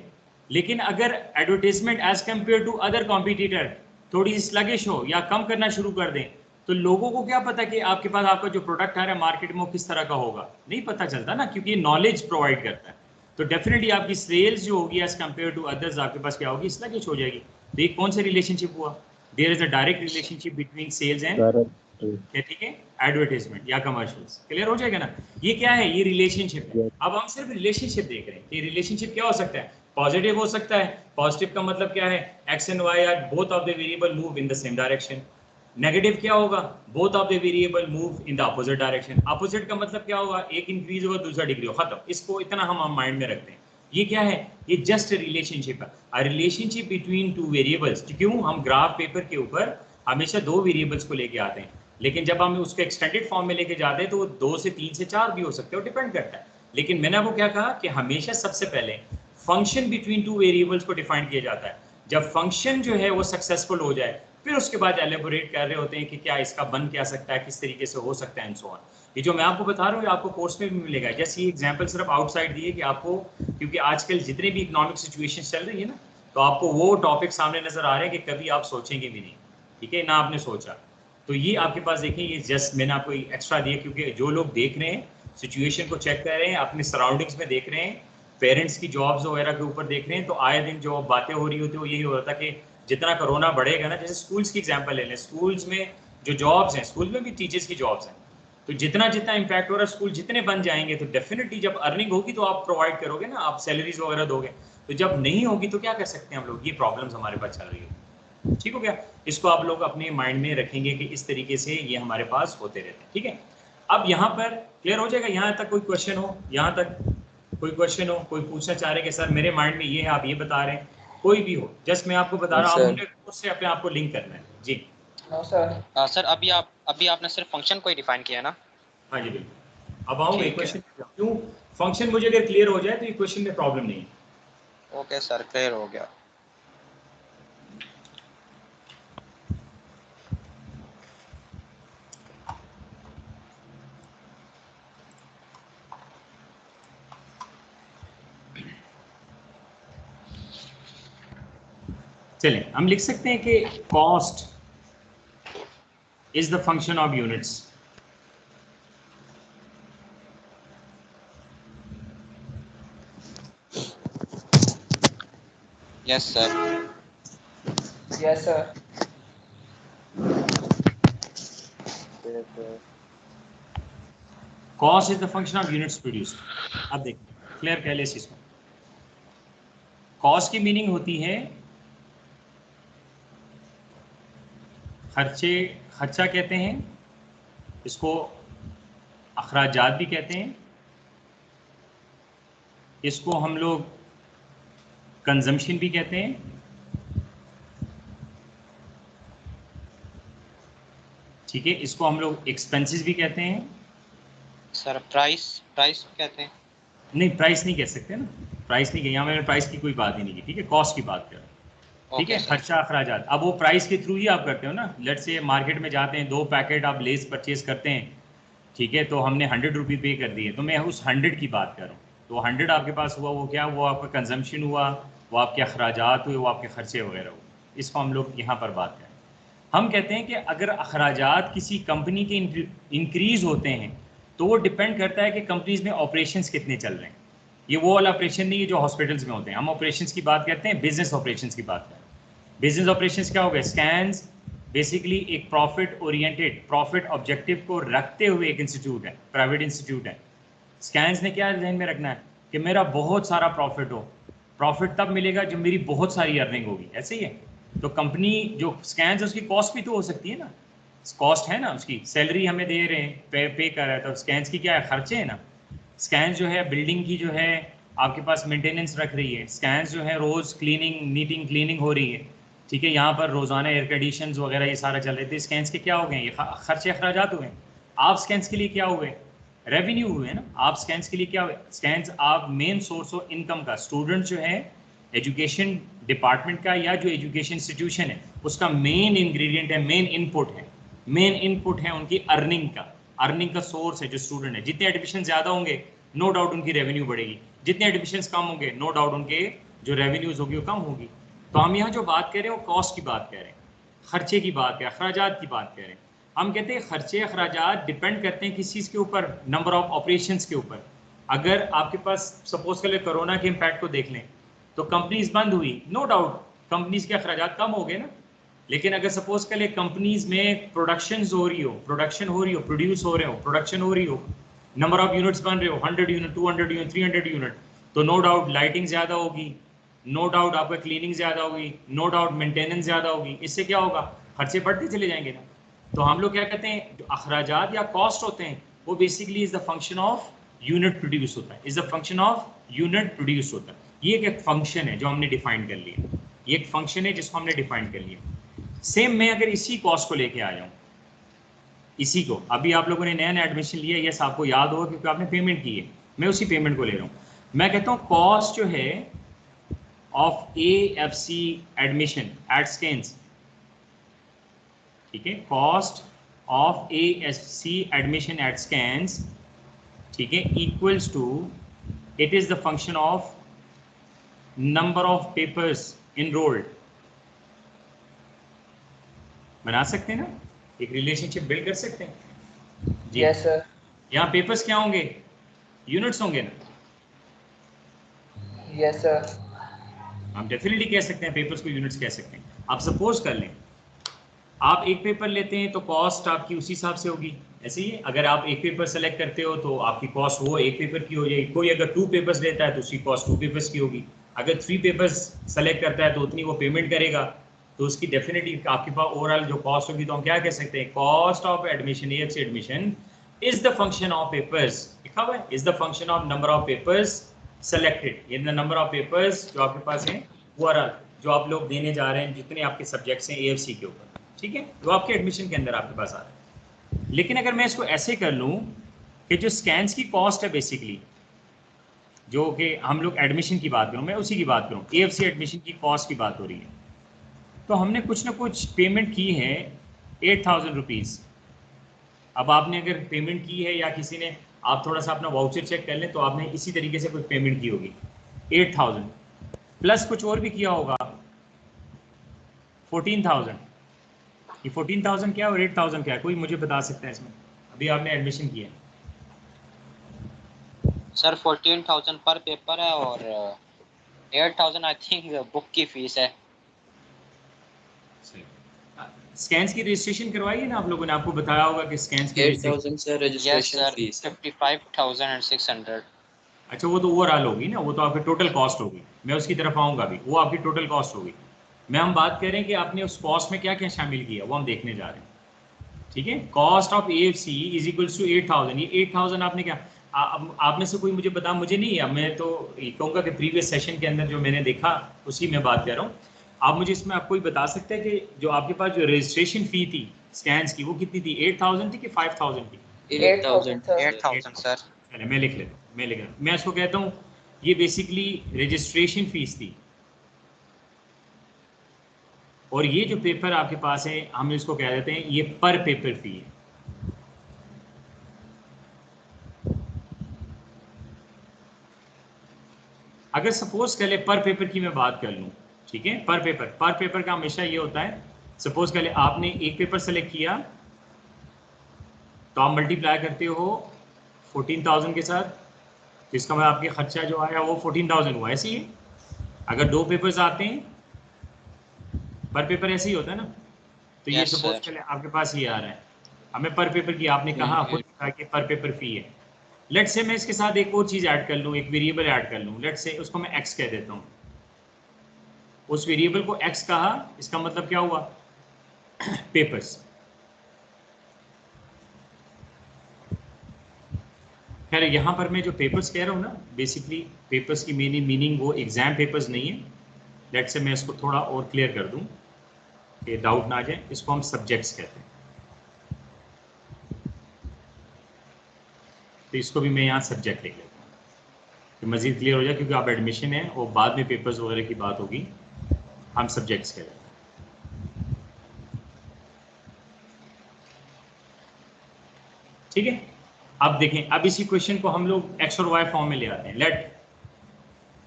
लेकिन अगर advertisement as compare to other competitor थोड़ी स्लगिश हो या कम करना शुरू कर दें, तो लोगों को क्या पता कि आपके पास आपका जो प्रोडक्ट आ रहा है मार्केट में वो किस तरह का होगा? नहीं पता चलता ना, क्योंकि नॉलेज प्रोवाइड करता है। तो डेफिनेटली आपकी सेल्स जो होगी एज कंपेयर टू अदर्स आपके पास क्या होगी, स्लगिश हो जाएगी। तो ये कौन सा रिलेशनशिप हुआ? There is a direct relationship between sales and, ठीक है, एडवर्टाइजमेंट या कमर्शियल्स। क्लियर हो जाएगा ना? ये क्या है, ये रिलेशनशिप है। अब हम सिर्फ रिलेशनशिप देख रहे हैं कि रिलेशनशिप क्या हो सकता है, पॉजिटिव हो सकता है। पॉजिटिव का मतलब क्या है, x and y are both of the variable move in the same direction. Negative क्या होगा, both of the variable move in the opposite direction. Opposite का मतलब क्या होगा, एक इंक्रीज होगा दूसरा डिग्री हो, खत्म। इसको इतना हम माइंड में रखते हैं। ये क्या है, ये जस्ट रिलेशनशिप है, a relationship between two variables. क्यों, हम ग्राफ पेपर के ऊपर हमेशा दो वेरिएबल्स को लेके आते हैं, लेकिन जब हम उसको एक्सटेंडेड फॉर्म में लेके जाते हैं तो वो 2 से 3 से 4 भी हो सकते हैं, डिपेंड करता है। लेकिन मैंने आपको क्या कहा कि हमेशा सबसे पहले फंक्शन बिटवीन टू वेरिएबल्स को डिफाइन किया जाता है। जब फंक्शन जो है वो सक्सेसफुल हो जाए, फिर उसके बाद एलेबोरेट कर रहे होते हैं कि क्या इसका बन क्या सकता है, किस तरीके से हो सकता है एंड सो ऑन। ये जो मैं आपको बता रहा हूँ आपको कोर्स में भी मिलेगा। जैसे ये एग्जांपल सिर्फ आउटसाइड दिए कि आपको, क्योंकि आजकल जितने भी इकोनॉमिक सिचुएशन चल रही है ना, तो आपको वो टॉपिक सामने नजर आ रहे हैं कि कभी आप सोचेंगे भी नहीं, ठीक है ना, आपने सोचा। तो ये आपके पास देखें, ये जस्ट मैंने आपको एक्स्ट्रा दिया क्योंकि जो लोग देख रहे हैं, सिचुएशन को चेक कर रहे हैं, अपने सराउंडिंग्स में देख रहे हैं, पेरेंट्स की जॉब्स वगैरह के ऊपर देख रहे हैं, तो आए दिन जो बातें हो रही होती है वो यही हो रहा था कि जितना कोरोना बढ़ेगा ना, जैसे स्कूल्स की एग्जांपल ले लें, स्कूल्स में जो जॉब्स हैं, स्कूल में भी टीचर्स की जॉब्स हैं, तो जितना जितना इम्पैक्ट हो रहा है, स्कूल जितने बन जाएंगे, तो डेफिनेटली जब अर्निंग होगी तो आप प्रोवाइड करोगे ना, आप सैलरीज वगैरह दोगे। तो जब नहीं होगी तो क्या कर सकते हैं हम लोग, ये प्रॉब्लम्स हमारे पास चल रही है। ठीक हो गया? इसको आप लोग अपने माइंड में रखेंगे कि इस तरीके से ये हमारे पास होते रहते हैं। ठीक है, अब यहाँ पर क्लियर हो जाएगा। यहाँ तक कोई क्वेश्चन हो, यहाँ तक कोई क्वेश्चन हो, कोई पूछना चाह रहे कि सर मेरे माइंड में ये है, आप ये बता रहे हैं, कोई भी हो, जस्ट मैं आपको बता रहा हूँ, हमने उससे अपने आप को लिंक करना है। जी सर अभी आपने सिर्फ फंक्शन को ही डिफाइन किया ना? हाँ जी बिल्कुल। अब आऊँ एक क्वेश्चन, क्यों फंक्शन मुझे अगर क्लियर हो जाए तो ये क्वेश्चन में प्रॉब्लम नहीं है। ओके सर, क्लियर हो गया। चलें, हम लिख सकते हैं कि cost is the function of units. Yes sir. Yes sir. Cost is the function of units produced. अब देखिए क्लियर कह ले इस चीज को। कॉस्ट की मीनिंग होती है खर्चा कहते हैं, इसको अखराजात भी कहते हैं, इसको हम लोग कंजम्पशन भी कहते हैं, ठीक है, इसको हम लोग एक्सपेंसेस भी कहते हैं। सर प्राइस कहते हैं? नहीं, प्राइस नहीं कह सकते ना, प्राइस नहीं कह, यहाँ मैंने प्राइस की कोई बात ही नहीं की, ठीक है, कॉस्ट की बात कर रहा हूँ, ठीक है, खर्चा अखराजात। अब वो प्राइस के थ्रू ही आप करते हो ना। लेट्स से मार्केट में जाते हैं, 2 पैकेट आप लेस परचेज करते हैं, ठीक है, तो हमने 100 रुपये पे कर दिए, तो मैं उस 100 की बात कर रहा हूँ। तो 100 आपके पास हुआ, वो क्या, वो आपका कंजम्पशन हुआ, वो आपके अखराजात हुए, वो आपके खर्चे वगैरह हुए। इसको हम लोग यहाँ पर बात करें। हम कहते हैं कि अगर अखराजात किसी कंपनी के इंक्रीज़ होते हैं तो वो डिपेंड करता है कि कंपनीज में ऑपरेशंस कितने चल रहे हैं। ये वो वाला ऑपरेशन नहीं है जो हॉस्पिटल्स में होते हैं। हम ऑपरेशंस की बात करते हैं, बिजनेस ऑपरेशंस की बात करते हैं। बिजनेस ऑपरेशंस क्या हो गए? स्कैन्स बेसिकली एक प्रॉफिट ओरिएंटेड, प्रॉफिट ऑब्जेक्टिव को रखते हुए एक इंस्टीट्यूट है, प्राइवेट इंस्टीट्यूट है। स्कैन्स ने क्या ध्यान में रखना है कि मेरा बहुत सारा प्रॉफिट हो। प्रॉफिट तब मिलेगा जब मेरी बहुत सारी अर्निंग होगी, ऐसे ही है। तो कंपनी जो स्कैन्स है उसकी कॉस्ट भी तो हो सकती है ना, कॉस्ट है ना उसकी, सैलरी हमें दे रहे हैं, पे कर रहा है, तो स्कैन्स की क्या है? खर्चे है ना। स्कैन्स जो है बिल्डिंग की जो है आपके पास मेंटेनेंस रख रही है, स्कैन्स जो है रोज़ नीटिंग क्लीनिंग हो रही है, ठीक है, यहाँ पर रोज़ाना एयर कंडीशंस वगैरह ये सारा चल रहे थे। स्कैन्स के क्या हो गए? ये खर्चे अखराजात हुए। आप स्कैन्स के लिए क्या हुए? रेवेन्यू हुए ना। आप स्कैन्स के लिए क्या हुए? स्कैन्स आप मेन सोर्स ऑफ इनकम का, स्टूडेंट जो है एजुकेशन डिपार्टमेंट का या जो एजुकेशन इंस्टीट्यूशन है उसका मेन इंग्रेडिएंट है, मेन इनपुट है उनकी अर्निंग का सोर्स है जो स्टूडेंट है। जितने एडमिशन ज़्यादा होंगे नो डाउट उनकी रेवेन्यू बढ़ेगी, जितने एडमिशन कम होंगे नो डाउट उनके जो रेवेन्यूज होगी वो कम होगी। तो हम यहाँ जो बात कर रहे हैं वो कॉस्ट की बात कर रहे हैं, खर्चे की बात है, अखराजात की बात कर रहे हैं। हम कहते हैं खर्चे अखराजात डिपेंड करते हैं किस चीज़ के ऊपर? नंबर ऑफ ऑपरेशंस के ऊपर। अगर आपके पास सपोज कर ले कोरोना के इम्पैक्ट को देख लें तो कंपनीज बंद हुई, नो डाउट कंपनीज के अखराजात कम हो गए ना। लेकिन अगर सपोज कर ले कंपनीज में प्रोडक्शन हो रही हो, प्रोड्यूस हो रहे हो, प्रोडक्शन हो रही हो, नंबर ऑफ यूनिट्स बन रहे हो, 100 यूनिट, 200 यूनिट, 300 यूनिट, तो नो डाउट लाइटिंग ज़्यादा होगी, नो डाउट आपका क्लीनिंग ज़्यादा होगी, नो डाउट मेंटेनेंस ज़्यादा होगी। इससे क्या होगा? खर्चे बढ़ते चले जाएंगे ना। तो हम लोग क्या कहते हैं, जो अखराजात या कॉस्ट होते हैं वो basically is the function of unit produce होता है, is the function of unit produce होता है। ये एक फंक्शन है जो हमने डिफाइन कर लिया, ये एक फंक्शन है जिसको हमने डिफाइन कर लिया। सेम मैं अगर इसी कॉस्ट को लेके आ जाऊँ, इसी को अभी आप लोगों ने नया एडमिशन लिया, यस आपको याद होगा क्योंकि आपने पेमेंट की है, मैं उसी पेमेंट को ले रहा हूँ। मैं कहता हूँ कॉस्ट जो है of AFC admission at scans, ठीक है, cost of AFC admission at scans, ठीक है, equals to, it is the function of number of papers enrolled. बना सकते हैं ना, एक रिलेशनशिप बिल्ड कर सकते हैं जी। Yes sir. यहाँ पेपर्स क्या होंगे? यूनिट्स होंगे ना। Yes sir. हम डेफिनेटली कह सकते हैं पेपर्स को यूनिट्स कह सकते हैं। आप सपोज कर लें आप एक पेपर लेते हैं तो कॉस्ट आपकी उसी हिसाब से होगी, ऐसे ही अगर आप एक पेपर सेलेक्ट करते हो तो आपकी कॉस्ट वो एक पेपर की हो जाएगी। कोई अगर 2 पेपर्स लेता है तो उसकी कॉस्ट 2 पेपर्स की होगी। अगर 3 पेपर्स सेलेक्ट करता है तो उतनी वो पेमेंट करेगा, तो उसकी डेफिनेटली आपके पास ओवरऑल जो कॉस्ट होगी। तो हम क्या कह सकते हैं, cost of admission, AFC admission is the function of papers, लिखा हुआ है, is the function of number of papers selected, in the number of papers जो आपके पास हैं ओवरऑल जो आप लोग देने जा रहे हैं, जितने आपके सब्जेक्ट्स हैं AFC के ऊपर, ठीक है, जो आपके एडमिशन के अंदर आपके पास आ रहा है। लेकिन अगर मैं इसको ऐसे कर लूँ कि जो स्कैन्स की कॉस्ट है बेसिकली, जो कि हम लोग एडमिशन की बात करूँ, मैं उसी की बात करूँ, AFC एडमिशन की कॉस्ट की बात हो रही है, तो हमने कुछ ना कुछ पेमेंट की है 8000 रुपीज़। अब आपने अगर पेमेंट की है या किसी ने, आप थोड़ा सा अपना वाउचर चेक कर लें तो आपने इसी तरीके से कुछ पेमेंट की होगी 8000 प्लस कुछ और भी किया होगा 14000। ये 14000 क्या है और 8000 क्या है, कोई मुझे बता सकता है इसमें? अभी आपने एडमिशन किया सर 14,000 पर पेपर है और 8,000 आई थिंक बुक की फीस है। स्कैन्स की रजिस्ट्रेशन करवाई है ना आप लोगों ने, आपको बताया होगा कि स्कैन्स की 8,000 सर रजिस्ट्रेशन फीस। 55,600। अच्छा वो तो ओवरऑल होगी ना, वो तो आपकी टोटल कॉस्ट होगी, मैं उसकी तरफ आऊँगा भी, वो आपकी टोटल कॉस्ट होगी। मैं हम बात करें कि आपने उस कॉस्ट में क्या क्या शामिल किया, वो हम देखने जा रहे हैं। ठीक है, cost of AFC is equals to 8,000। ये 8,000 आपने क्या, आप में से कोई मुझे बता, मुझे नहीं है, मैं तो ये कहूँगा कि प्रीवियस सेशन के अंदर जो मैंने देखा उसी में बात कर रहा हूँ। आप मुझे इसमें आपको ही बता सकते हैं कि जो आपके पास जो रजिस्ट्रेशन फ़ी थी स्कैन्स की वो कितनी थी, 8,000 थी कि 5,000 थी? 8,000 सर। चले मैं लिख लेता हूँ, मैं इसको कहता हूँ ये बेसिकली रजिस्ट्रेशन फीस थी। और ये जो पेपर आपके पास है हम इसको कह देते हैं ये पर पेपर फी है। अगर सपोज कर ले पर पेपर की मैं बात कर लूँ, ठीक है, पर पेपर का हमेशा ये होता है, सपोज कर ले आपने एक पेपर सेलेक्ट किया तो आप मल्टीप्लाई करते हो 14,000 के साथ, तो इसका मतलब आपके खर्चा जो आया वो 14,000 हुआ। ऐसे ही अगर 2 पेपर्स आते हैं पर पेपर ऐसे ही होता है ना, तो ये सपोज कर ले आपके पास ये आ रहा है, हमें पर पेपर की आपने कहा खुद कि पर पेपर फी है। लेट से मैं इसके साथ एक और चीज़ ऐड कर लूँ, एक वेरिएबल ऐड कर लूँ, लेट से उसको मैं x कह देता हूँ। उस वेरिएबल को x कहा, इसका मतलब क्या हुआ, पेपर्स। खैर यहाँ पर मैं जो पेपर्स कह रहा हूँ ना, बेसिकली पेपर्स की मेनी मीनिंग वो एग्जाम पेपर्स नहीं है। लेट से मैं इसको थोड़ा और क्लियर कर दूँ कि डाउट ना आ जाए, इसको हम सब्जेक्ट्स कहते हैं। तो इसको भी मैं यहाँ सब्जेक्ट लिख लेता हूँ कि मज़ीद क्लियर हो जाए, क्योंकि आप एडमिशन है और बाद में पेपर्स वगैरह की बात होगी, हम सब्जेक्ट्स कहते हैं। ठीक है, अब देखें, अब इसी क्वेश्चन को हम लोग x और y फॉर्म में ले आते हैं। Let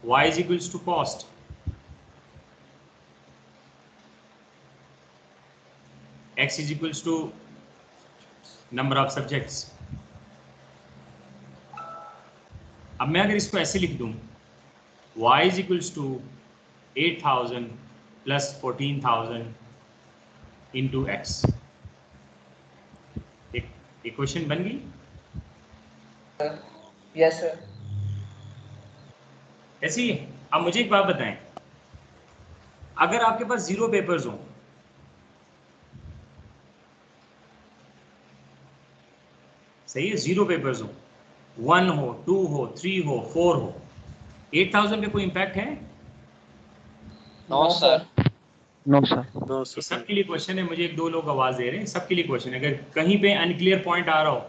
y is equals to cost, x is equals to number of subjects. अब मैं अगर इसको ऐसे लिख दूं, y is equals to 8,000 plus 14,000 into x, एक इक्वेशन बन गई। Yes sir. ऐसी है। अब मुझे एक बात बताएं, अगर आपके पास 0 पेपर्स हों, सही है, 0 पेपर्स हो, 1 हो, 2 हो, 3 हो, 4 हो, 8,000 पे कोई इम्पैक्ट है? No sir. No sir. सबके लिए क्वेश्चन है, मुझे 1-2 लोग आवाज दे रहे हैं, सबके लिए क्वेश्चन है। अगर कहीं पे अनक्लियर पॉइंट आ रहा हो,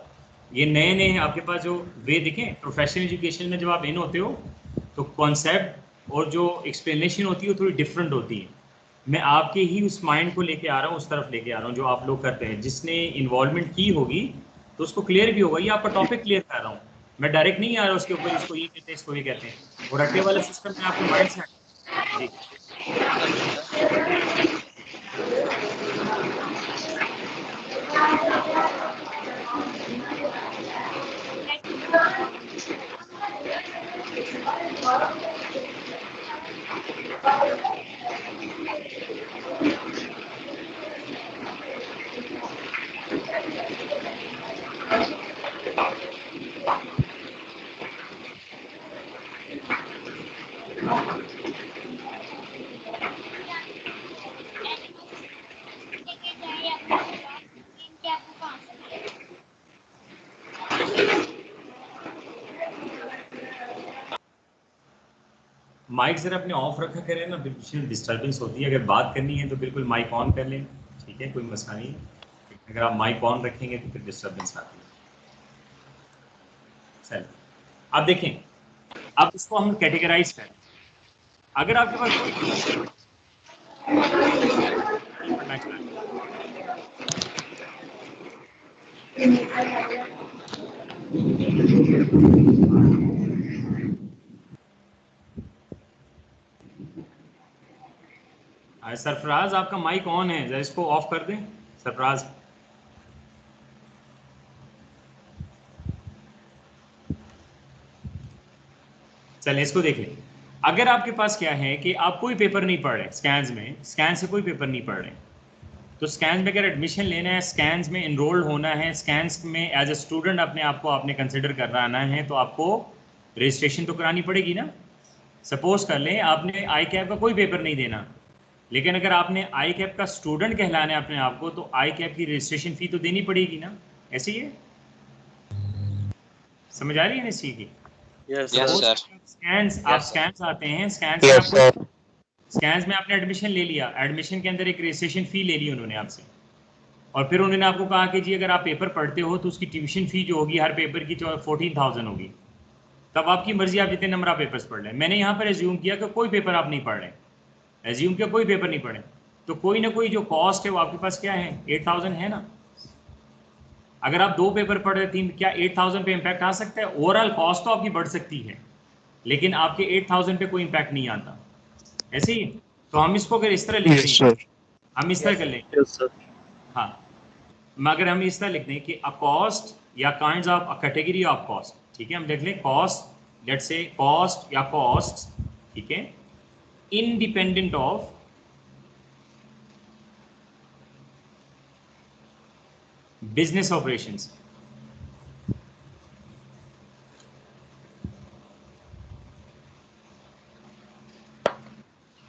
ये नए नए हैं आपके पास जो वे देखें, प्रोफेशनल एजुकेशन में जब आप इन होते हो तो कॉन्सेप्ट और जो एक्सप्लेनेशन होती है वो थोड़ी डिफरेंट होती है। मैं आपके ही उस माइंड को लेके आ रहा हूँ, उस तरफ लेके आ रहा हूँ जो आप लोग करते हैं। जिसने इन्वॉल्वमेंट की होगी तो उसको क्लियर भी होगा। ये आपका टॉपिक क्लियर कर रहा हूँ मैं, डायरेक्ट नहीं आ रहा उसके ऊपर, इसको ये कहते हैं, इसको ये कहते हैं। और रट्टे वाला सिस्टम में आपके माइंड से जी माइक जरा अपने ऑफ रखा करें ना, बिल्कुल डिस्टर्बेंस होती है। अगर बात करनी है तो बिल्कुल माइक ऑन कर लें, ठीक है, कोई मसला नहीं है। अगर आप माइक ऑन रखेंगे तो फिर डिस्टर्बेंस आती है। चलिए अब देखें, अब इसको हम कैटेगराइज करें। अगर आपके पास कोई सरफराज आपका माइक ऑन है, जरा इसको ऑफ कर दें सरफराज। चलिए इसको देख लें। अगर आपके पास क्या है कि आप कोई पेपर नहीं पढ़ रहे, स्कैन्स में स्कैन से कोई पेपर नहीं पढ़ रहे, तो स्कैंस में अगर एडमिशन लेना है, स्कैंस में इनरोल्ड होना है, स्कैंस में एज ए स्टूडेंट अपने आप को आपने कंसिडर कराना है, तो आपको रजिस्ट्रेशन तो करानी पड़ेगी ना। सपोज कर लें आपने आई कैप का कोई पेपर नहीं देना, लेकिन अगर आपने आई कैप का स्टूडेंट कहलाना है अपने आप को, तो आई कैप की रजिस्ट्रेशन फ़ी तो देनी पड़ेगी ना। ऐसे ही है, समझ आ रही है ना इसी की? Yes, sir. स्कैंस, आप स्कैंस आते हैं, स्कैंस में आपने एडमिशन ले लिया, एडमिशन के अंदर एक रजिस्ट्रेशन फ़ी ले ली उन्होंने आपसे, और फिर उन्होंने आपको कहा कि जी अगर आप पेपर पढ़ते हो तो उसकी ट्यूशन फ़ी जो होगी हर पेपर की 14,000 होगी। तब आपकी मर्जी, आप जितने नंबर आप पेपर्स पढ़ लें। मैंने यहाँ पर एज्यूम किया कि कोई पेपर आप नहीं पढ़ रहे, एज्यूम किया कोई पेपर नहीं पढ़े, तो कोई ना कोई जो कॉस्ट है वो आपके पास क्या है, 8,000 है ना। अगर आप 2 पेपर पढ़ रहे, 3, क्या 8,000 पे इम्पैक्ट आ सकता है? ओवरऑल कॉस्ट तो आपकी बढ़ सकती है, लेकिन आपके 8,000 पे कोई इम्पैक्ट नहीं आता। ऐसे ही तो हम इसको अगर इस तरह लिख दें, हम इस तरह कर लें, हाँ, मगर हम इस तरह लिख दें कि अ कॉस्ट या kinds of a category of cost, ठीक है, हम देख लें कॉस्ट, लेट्स से कॉस्ट या कॉस्ट, ठीक है, इंडिपेंडेंट ऑफ बिजनेस ऑपरेशंस।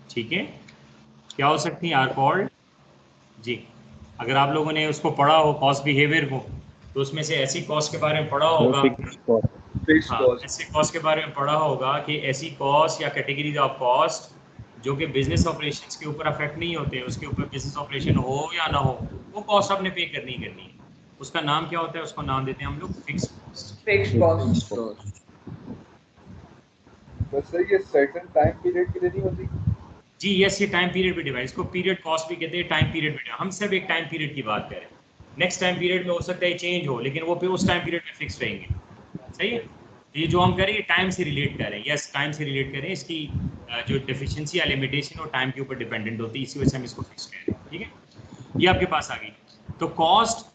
ठीक है, क्या हो सकती है? आर कॉल्ड जी, अगर आप लोगों ने उसको पढ़ा हो कॉस्ट बिहेवियर को, तो उसमें से ऐसी कॉस्ट के बारे में पढ़ा होगा, हाँ, ऐसे कॉस्ट के बारे में पढ़ा होगा कि ऐसी कॉस्ट या कैटेगरीज ऑफ कॉस्ट जो कि बिजनेस ऑपरेशंस के ऊपर अफेक्ट नहीं होते, उसके ऊपर बिजनेस ऑपरेशन हो या ना हो, वो कॉस्ट आपने पे करनी है। उसका नाम क्या होता है? उसको नाम देते हैं हम लोग fixed cost. Fixed cost. Sir ये सर्टेन टाइम पीरियड के लिए नहीं होती? जी यस, ये टाइम पीरियड पे डिवाइड, इसको पीरियड कॉस्ट भी कहते हैं, टाइम पीरियड पे। हम सिर्फ एक टाइम पीरियड की बात करें, नेक्स्ट टाइम पीरियड में हो सकता है चेंज हो, लेकिन वो उस टाइम पीरियड में फिक्स रहेंगे। सही है, ये जो हम करें टाइम से रिलेट करें, यस टाइम से रिलेट करें, इसकी जो डेफिशिएंसी या लिमिटेशन वो टाइम के ऊपर डिपेंडेंट होती है, इसी वजह से हम इसको फिक्स कह रहे हैं। ठीक है, ये आपके पास आ गई। तो कॉस्ट,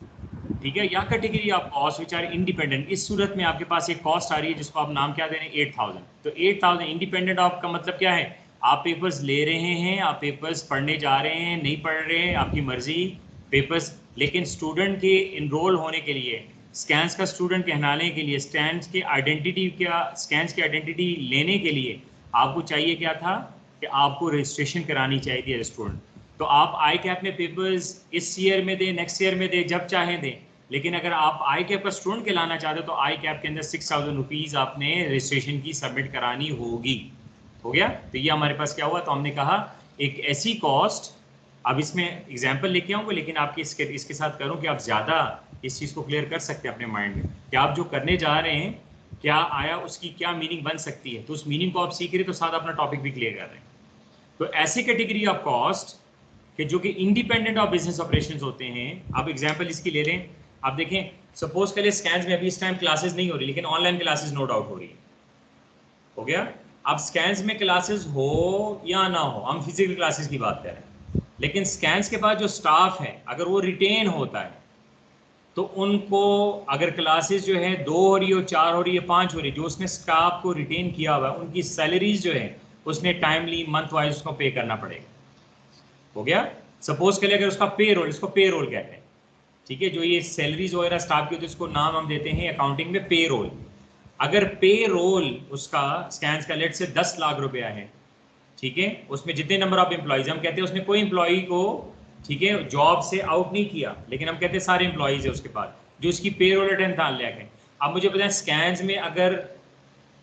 ठीक है, या category of cost which are independent, इस सूरत में आपके पास एक कॉस्ट आ रही है जिसको आप नाम क्या दे रहे हैं? 8,000। तो 8,000 इंडिपेंडेंट ऑफ का मतलब क्या है? आप पेपर्स ले रहे हैं, आप पेपर्स पढ़ने जा रहे हैं, नहीं पढ़ रहे हैं, आपकी मर्जी, पेपर्स, लेकिन स्टूडेंट के इनरोल होने के लिए, स्कैंस का स्टूडेंट कहलाने के लिए, स्कैंस के आइडेंटिटी लेने के लिए आपको चाहिए क्या था कि आपको रजिस्ट्रेशन करानी चाहिए थी स्टूडेंट। तो आप आई कैप में पेपर्स इस ईयर में दें, नेक्स्ट ईयर में दें, जब चाहें दें, लेकिन अगर आप आई कैप का स्टूडेंट कहलाना चाहते हो तो आई कैप के अंदर 6,000 रुपीज़ आपने रजिस्ट्रेशन की सबमिट करानी होगी। हो गया? तो ये हमारे पास क्या हुआ? तो हमने कहा एक ऐसी कॉस्ट, अब इसमें एग्जाम्पल लेके आऊँगा, लेकिन आपके इसके साथ करूँ कि आप ज़्यादा इस चीज़ को क्लियर कर सकते हैं अपने माइंड में कि आप जो करने जा रहे हैं क्या आया, उसकी क्या मीनिंग बन सकती है। तो उस मीनिंग को आप सीख रहे तो साथ अपना टॉपिक भी क्लियर कर रहे हैं। तो ऐसी कैटेगरी ऑफ कॉस्ट कि जो कि इंडिपेंडेंट ऑफ बिजनेस ऑपरेशंस होते हैं। अब एग्जांपल इसकी ले लें, आप देखें, सपोज करिए स्कैंस में अभी इस टाइम क्लासेस नहीं हो रही, लेकिन ऑनलाइन क्लासेस नो डाउट हो रही है। हो गया? अब स्कैंस में क्लासेस हो या ना हो, हम फिजिकल क्लासेस की बात करें, लेकिन स्कैंस के पास जो स्टाफ है अगर वो रिटेन होता है तो उनको अगर क्लासेस जो है 2 हो रही हो, 4 हो रही है, 5 हो रही है, जो उसने स्टाफ को रिटेन किया हुआ है उनकी सैलरीज जो है उसने टाइमली मंथ वाइज उसको पे करना पड़ेगा। हो गया? सपोज के लिए अगर उसका पे रोल, इसको पे रोल कहते हैं, ठीक है, जो ये सैलरीज वगैरह स्टाफ की होती है उसको नाम हम देते हैं अकाउंटिंग में पे रोल। अगर पे रोल उसका स्कैंस का लेट से 10 लाख रुपया है, ठीक है, उसमें जितने नंबर ऑफ एम्प्लॉइज, हम कहते हैं उसने कोई एम्प्लॉई को, ठीक है, जॉब से आउट नहीं किया, लेकिन हम कहते हैं सारे एम्प्लॉइज है उसके पास जो उसकी पे रोल 10 लाख है। अब मुझे पता है स्कैंस में अगर,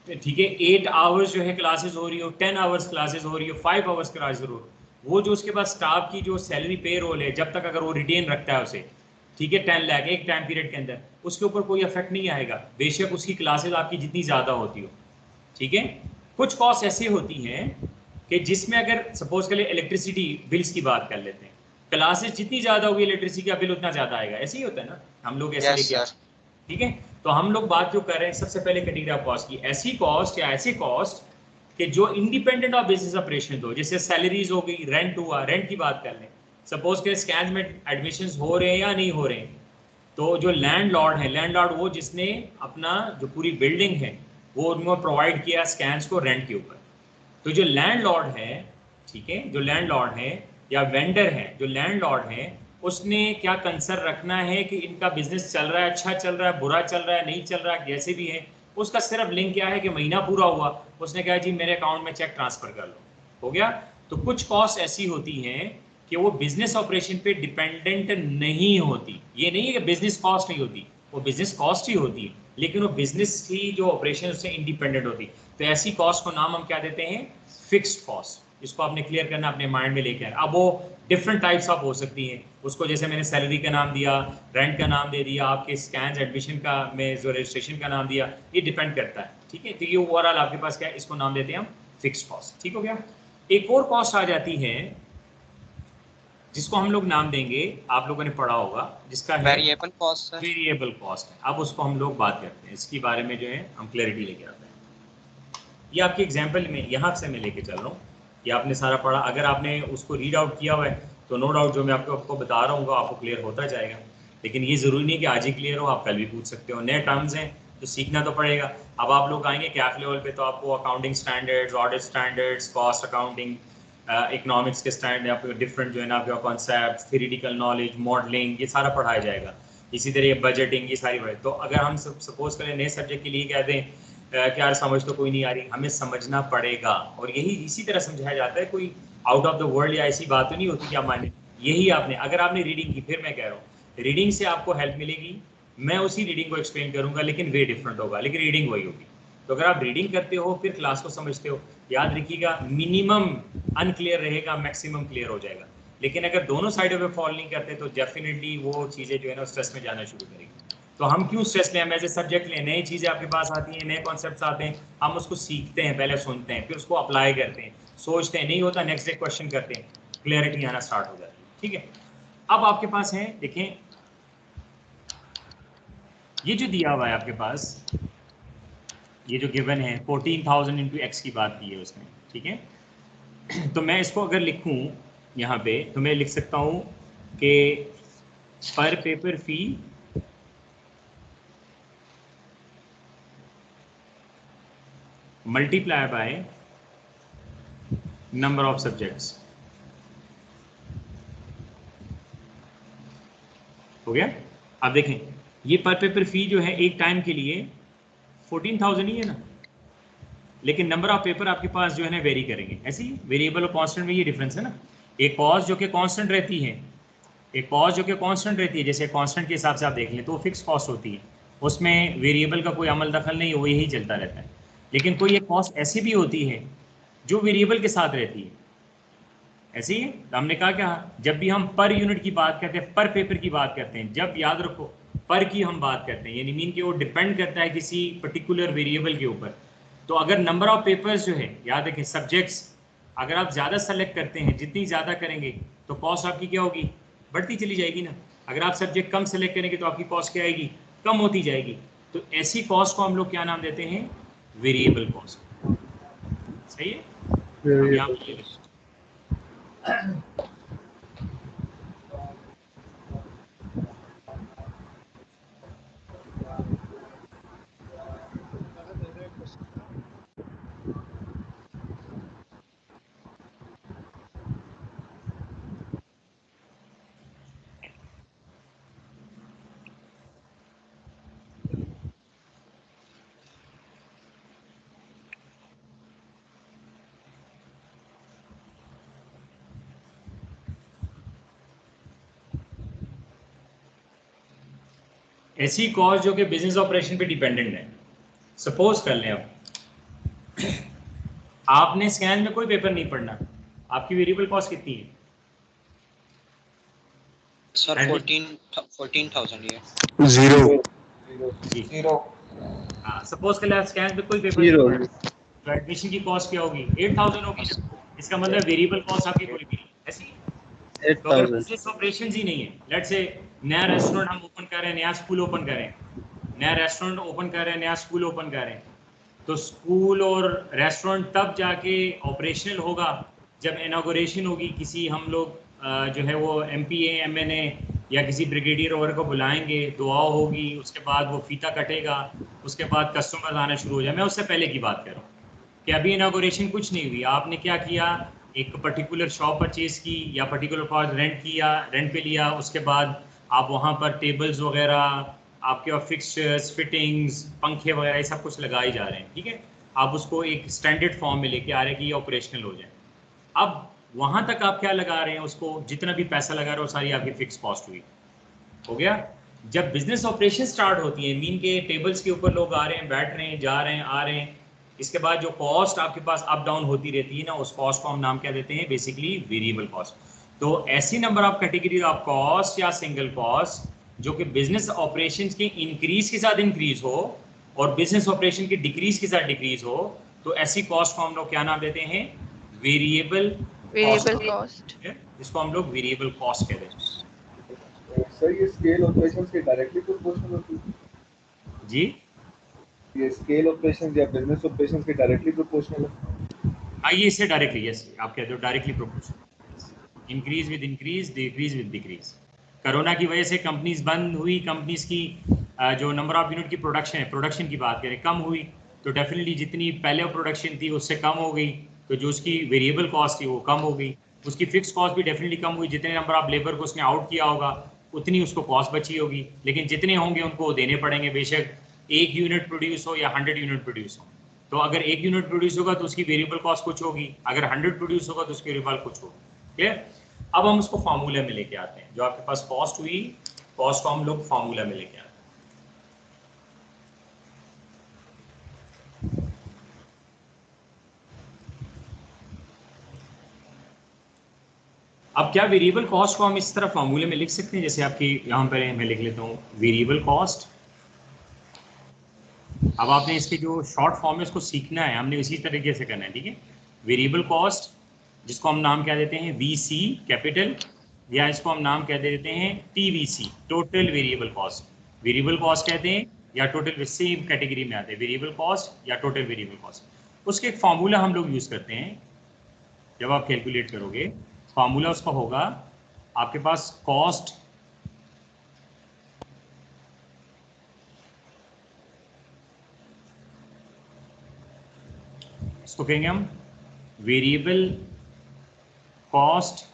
ठीक है, 8 आवर्स जो है क्लासेस हो रही हो, 10 आवर्स क्लासेस हो रही हो, 5 आवर्स क्लासेस हो, वो जो उसके पास स्टाफ की जो सैलरी पे रोल है, जब तक अगर वो रिटेन रखता है उसे, ठीक है, 10 लाख एक टाइम पीरियड के अंदर, उसके ऊपर कोई इफेक्ट नहीं आएगा, बेशक उसकी क्लासेस आपकी जितनी ज़्यादा होती हो। ठीक है, कुछ कॉस्ट ऐसी होती हैं कि जिसमें अगर सपोज कर ले इलेक्ट्रिसिटी बिल्स की बात कर लेते हैं, क्लासेस जितनी ज़्यादा होगी इलेक्ट्रिसिटी का बिल उतना ज़्यादा आएगा। ऐसे ही होता है ना, हम लोग ऐसे लेके आते हैं। ठीक है, तो हम लोग बात जो कर रहे हैं सबसे पहले कैटेगरी ऑफ कॉस्ट की, ऐसी कॉस्ट या ऐसी कॉस्ट कि जो इंडिपेंडेंट ऑफ बिजनेस ऑपरेशन हो, जैसे सैलरीज हो गई, रेंट हुआ, रेंट की बात कर लें, सपोज के स्कैंस में एडमिशंस हो रहे हैं या नहीं हो रहे हैं, तो जो लैंडलॉर्ड है, लैंडलॉर्ड वो जिसने अपना जो पूरी बिल्डिंग है वो उनको प्रोवाइड किया स्कैंस को रेंट के ऊपर, तो जो लैंडलॉर्ड है, ठीक है, जो लैंडलॉर्ड है या वेंडर है, जो लैंडलॉर्ड है उसने क्या कंसर्न रखना है कि इनका बिजनेस चल रहा है, अच्छा चल रहा है, बुरा चल रहा है, नहीं चल रहा है, जैसे भी है, उसका सिर्फ लिंक क्या है कि महीना पूरा हुआ, उसने कहा जी मेरे अकाउंट में चेक ट्रांसफर कर लो, हो गया। तो कुछ कॉस्ट ऐसी होती हैं कि वो बिजनेस ऑपरेशन पे डिपेंडेंट नहीं होती। ये नहीं है कि बिजनेस कॉस्ट नहीं होती, वो बिजनेस कॉस्ट ही होती है, लेकिन वो बिजनेस की जो ऑपरेशन उससे इंडिपेंडेंट होती। तो ऐसी कॉस्ट को नाम हम क्या देते हैं? Fixed cost. इसको आपने क्लियर करना अपने माइंड में लेकर। अब वो डिफरेंट टाइप्स ऑफ हो सकती हैं, उसको जैसे मैंने सैलरी का नाम दिया, रेंट का नाम दे दिया, आपके स्कैन एडमिशन का में जो रजिस्ट्रेशन का नाम दिया, ये डिपेंड करता है, ठीक है। तो ये ओवरऑल आपके पास क्या है, इसको नाम देते हैं हम फिक्स्ड कॉस्ट, ठीक हो गया। एक और कॉस्ट आ जाती है जिसको हम लोग नाम देंगे, आप लोगों ने पढ़ा होगा, जिसका है वेरिएबल कॉस्ट। वेरिएबल कॉस्ट है। अब उसको हम लोग बात करते हैं, इसके बारे में जो है हम क्लैरिटी लेके आते हैं। ये आपके एग्जाम्पल में यहाँ से मैं लेके चल रहा हूँ, ये आपने सारा पढ़ा, अगर आपने उसको रीड आउट किया हुआ है तो नो डाउट जो मैं आपको बता रहा हूँ आपको क्लियर होता जाएगा। लेकिन ये ज़रूरी नहीं कि आज ही क्लियर हो, आप कल भी पूछ सकते हो। नए टर्म्स हैं तो सीखना तो पड़ेगा। अब आप लोग आएंगे कैफ लेवल पे तो आपको accounting standards, audit standards, cost accounting, economics के स्टैंडर्ड, आपको डिफरेंट जो है ना आपके कॉन्सेप्ट, थ्योरेटिकल नॉलेज, मॉडलिंग, ये सारा पढ़ाया जाएगा। इसी तरह ये बजटिंग, ये सारी पढ़ाई। तो अगर हम सपोज करें नए सब्जेक्ट के लिए कहते हैं कि यार समझ तो कोई नहीं आ रही, हमें समझना पड़ेगा। और यही इसी तरह समझाया जाता है, कोई आउट ऑफ द वर्ल्ड या ऐसी बात तो नहीं होती क्या माने। यही आपने, अगर आपने रीडिंग की, फिर मैं कह रहा हूँ रीडिंग से आपको हेल्प मिलेगी, मैं उसी रीडिंग को एक्सप्लेन करूंगा लेकिन वे डिफरेंट होगा, लेकिन रीडिंग वही होगी। तो अगर आप रीडिंग करते हो फिर क्लास को समझते हो, याद रखिएगा मिनिमम अनक्लियर रहेगा, मैक्सिमम क्लियर हो जाएगा। लेकिन अगर दोनों साइडों पे फॉलो नहीं करते तो डेफिनेटली वो चीज़ें जो है ना स्ट्रेस में जाना शुरू करेगी। तो हम क्यों स्ट्रेस लें, हम एज ए सब्जेक्ट लें, नई चीज़ें आपके पास आती हैं, नए कॉन्सेप्ट्स आते हैं, हम उसको सीखते हैं, पहले सुनते हैं, फिर उसको अप्लाई करते हैं, सोचते हैं, नहीं होता नेक्स्ट डे क्वेश्चन करते हैं, क्लियरिटी आना स्टार्ट हो जाती है, ठीक है। अब आपके पास है, देखें ये जो दिया हुआ है आपके पास, ये जो गिवन है 14,000 इंटू एक्स की बात की है उसने, ठीक है। तो मैं इसको अगर लिखूं यहाँ पे तो मैं लिख सकता हूँ कि पर paper fee multiply by number of subjects, हो गया। अब देखें ये पर पेपर फी जो है एक टाइम के लिए 14,000 ही है ना, लेकिन नंबर ऑफ पेपर आपके पास जो है ना वेरी करेंगे। ऐसे ही वेरिएबल और कांस्टेंट में ये डिफरेंस है ना, एक कॉस्ट जो कि कांस्टेंट रहती है, एक कॉस्ट जो कि कांस्टेंट रहती है, जैसे कांस्टेंट के हिसाब से आप देख लें तो वो फिक्स कॉस्ट होती है, उसमें वेरिएबल का कोई अमल दखल नहीं है, वो यही चलता रहता है। लेकिन कोई एक कॉस्ट ऐसी भी होती है जो वेरिएबल के साथ रहती है, ऐसे ही हमने कहा क्या, जब भी हम पर यूनिट की बात करते हैं, पर पेपर की बात करते हैं, जब याद रखो पर की हम बात करते हैं, यानी मीन कि वो डिपेंड करता है किसी पर्टिकुलर वेरिएबल के ऊपर। तो अगर नंबर ऑफ पेपर्स जो है, याद रखें सब्जेक्ट्स अगर आप ज़्यादा सेलेक्ट करते हैं, जितनी ज़्यादा करेंगे तो कॉस्ट आपकी क्या होगी, बढ़ती चली जाएगी ना। अगर आप सब्जेक्ट कम सेलेक्ट करेंगे तो आपकी कॉस्ट क्या आएगी, कम होती जाएगी। तो ऐसी कॉस्ट को हम लोग क्या नाम देते हैं, वेरिएबल कॉस्ट, सही है। ऐसी कॉस्ट जो कि बिजनेस ऑपरेशन पे डिपेंडेंट है। सपोज कर लें अब आपने स्कैन में कोई पेपर नहीं पढ़ना, आपकी वेरिएबल कॉस्ट कितनी है सर? 14,000 ये जीरो। हाँ, सपोज कर लें स्कैन में कोई पेपर नहीं पढ़ना, तो एडमिशन की कॉस्ट क्या होगी, 8,000 होगी। इसका मतलब वेरिएबल कॉस्ट आपकी कोई भी ऐसी। तो अगर बिजनेस ऑपरेशन ही नहीं है, लेट्स से नया रेस्टोरेंट हम ओपन कर रहे हैं, नया स्कूल ओपन कर रहे हैं, नया रेस्टोरेंट ओपन कर रहे हैं, नया स्कूल ओपन कर रहे हैं, तो स्कूल और रेस्टोरेंट तब जाके ऑपरेशनल होगा जब इनॉग्रेशन होगी। किसी हम लोग जो है वो MPA MNA या किसी ब्रिगेडियर ओवर को बुलाएंगे, दुआ होगी, उसके बाद वो फीता कटेगा, उसके बाद कस्टमर आना शुरू हो जाए। मैं उससे पहले की बात कर रहा हूँ कि अभी इनॉग्रेशन कुछ नहीं हुई, आपने क्या किया, एक पर्टिकुलर शॉप परचेज की या पर्टिकुलर कॉस्ट रेंट किया, रेंट पे लिया, उसके बाद आप वहाँ पर टेबल्स वगैरह, आपके और फिक्सचर्स, फिटिंग्स, पंखे वगैरह ये सब कुछ लगाए जा रहे हैं, ठीक है। आप उसको एक स्टैंडर्ड फॉर्म में लेके आ रहे हैं कि ये ऑपरेशनल हो जाए। अब वहाँ तक आप क्या लगा रहे हैं, उसको जितना भी पैसा लगा रहे हो सारी आपकी फिक्स कॉस्ट हुई, हो गया। जब बिजनेस ऑपरेशन स्टार्ट होती है, मीन के टेबल्स के ऊपर लोग आ रहे हैं, बैठ रहे हैं, जा रहे हैं, आ रहे हैं, इसके बाद जो कॉस्ट आपके पास अप डाउन होती रहती है ना, उस कॉस्ट को हम नाम क्या देते हैं, बेसिकली वेरिएबल कॉस्ट। तो ऐसी number of category of cost या सिंगल कॉस्ट जो कि बिजनेस ऑपरेशंस के इंक्रीज के साथ इंक्रीज हो और बिजनेस ऑपरेशन के डिक्रीज के साथ डिक्रीज हो, तो ऐसी कॉस्ट को हम लोग क्या नाम देते हैं, वेरिएबल कॉस्ट। इसको हम लोग वेरिएबल कॉस्ट कहते हैं। सर ये स्केल ऑपरेशंस के डायरेक्टली प्रोपोर्शनल होती है जी, ये स्केल ऑपरेशंस या बिजनेस ऑपरेशंस के डायरेक्टली प्रोपोर्शनल है। आइए इससे डायरेक्टली, यस आप कहते हो directly proportional, increase with increase, decrease with decrease. Corona की वजह से कंपनीज बंद हुई, कंपनीज की जो नंबर ऑफ यूनिट की प्रोडक्शन है, प्रोडक्शन की बात करें, कम हुई, तो डेफिनेटली जितनी पहले प्रोडक्शन थी उससे कम हो गई, तो जो उसकी वेरिएबल कॉस्ट थी वो कम हो गई, उसकी फिक्स कॉस्ट भी डेफिनेटली कम हुई। जितने नंबर ऑफ लेबर को उसने आउट किया होगा उतनी उसको कॉस्ट बची होगी, लेकिन जितने होंगे उनको देने पड़ेंगे, बेशक 1 यूनिट प्रोड्यूस हो या 100 यूनिट प्रोड्यूस हो। तो अगर 1 यूनिट प्रोड्यूस होगा तो उसकी वेरिएबल कॉस्ट कुछ होगी, अगर 100 प्रोड्यूस होगा तो उसकी वेरिएबल कुछ होगी। क्लियर। अब हम उसको फार्मूले में लेके आते हैं, जो आपके पास कॉस्ट हुई, कॉस्ट को हम लोग फार्मूला में लेके आते हैं। अब क्या वेरिएबल कॉस्ट को हम इस तरह फार्मूले में लिख सकते हैं, जैसे आपकी यहाँ पर मैं लिख लेता हूँ वेरिएबल कॉस्ट। अब आपने इसके जो शॉर्ट फॉर्म है उसको सीखना है, हमने इसी तरीके से करना है, ठीक है। वेरिएबल कॉस्ट जिसको हम नाम क्या देते हैं, VC कैपिटल, या इसको हम नाम क्या देते हैं, TVC total variable cost. Variable cost कहते हैं या टोटल, सेम कैटेगरी में आते हैं, वेरिएबल कॉस्ट या टोटल वेरिएबल कॉस्ट। उसके एक फार्मूला हम लोग यूज़ करते हैं जब आप कैलकुलेट करोगे। फार्मूला उसका होगा आपके पास कॉस्ट इसको कहेंगे हम variable cost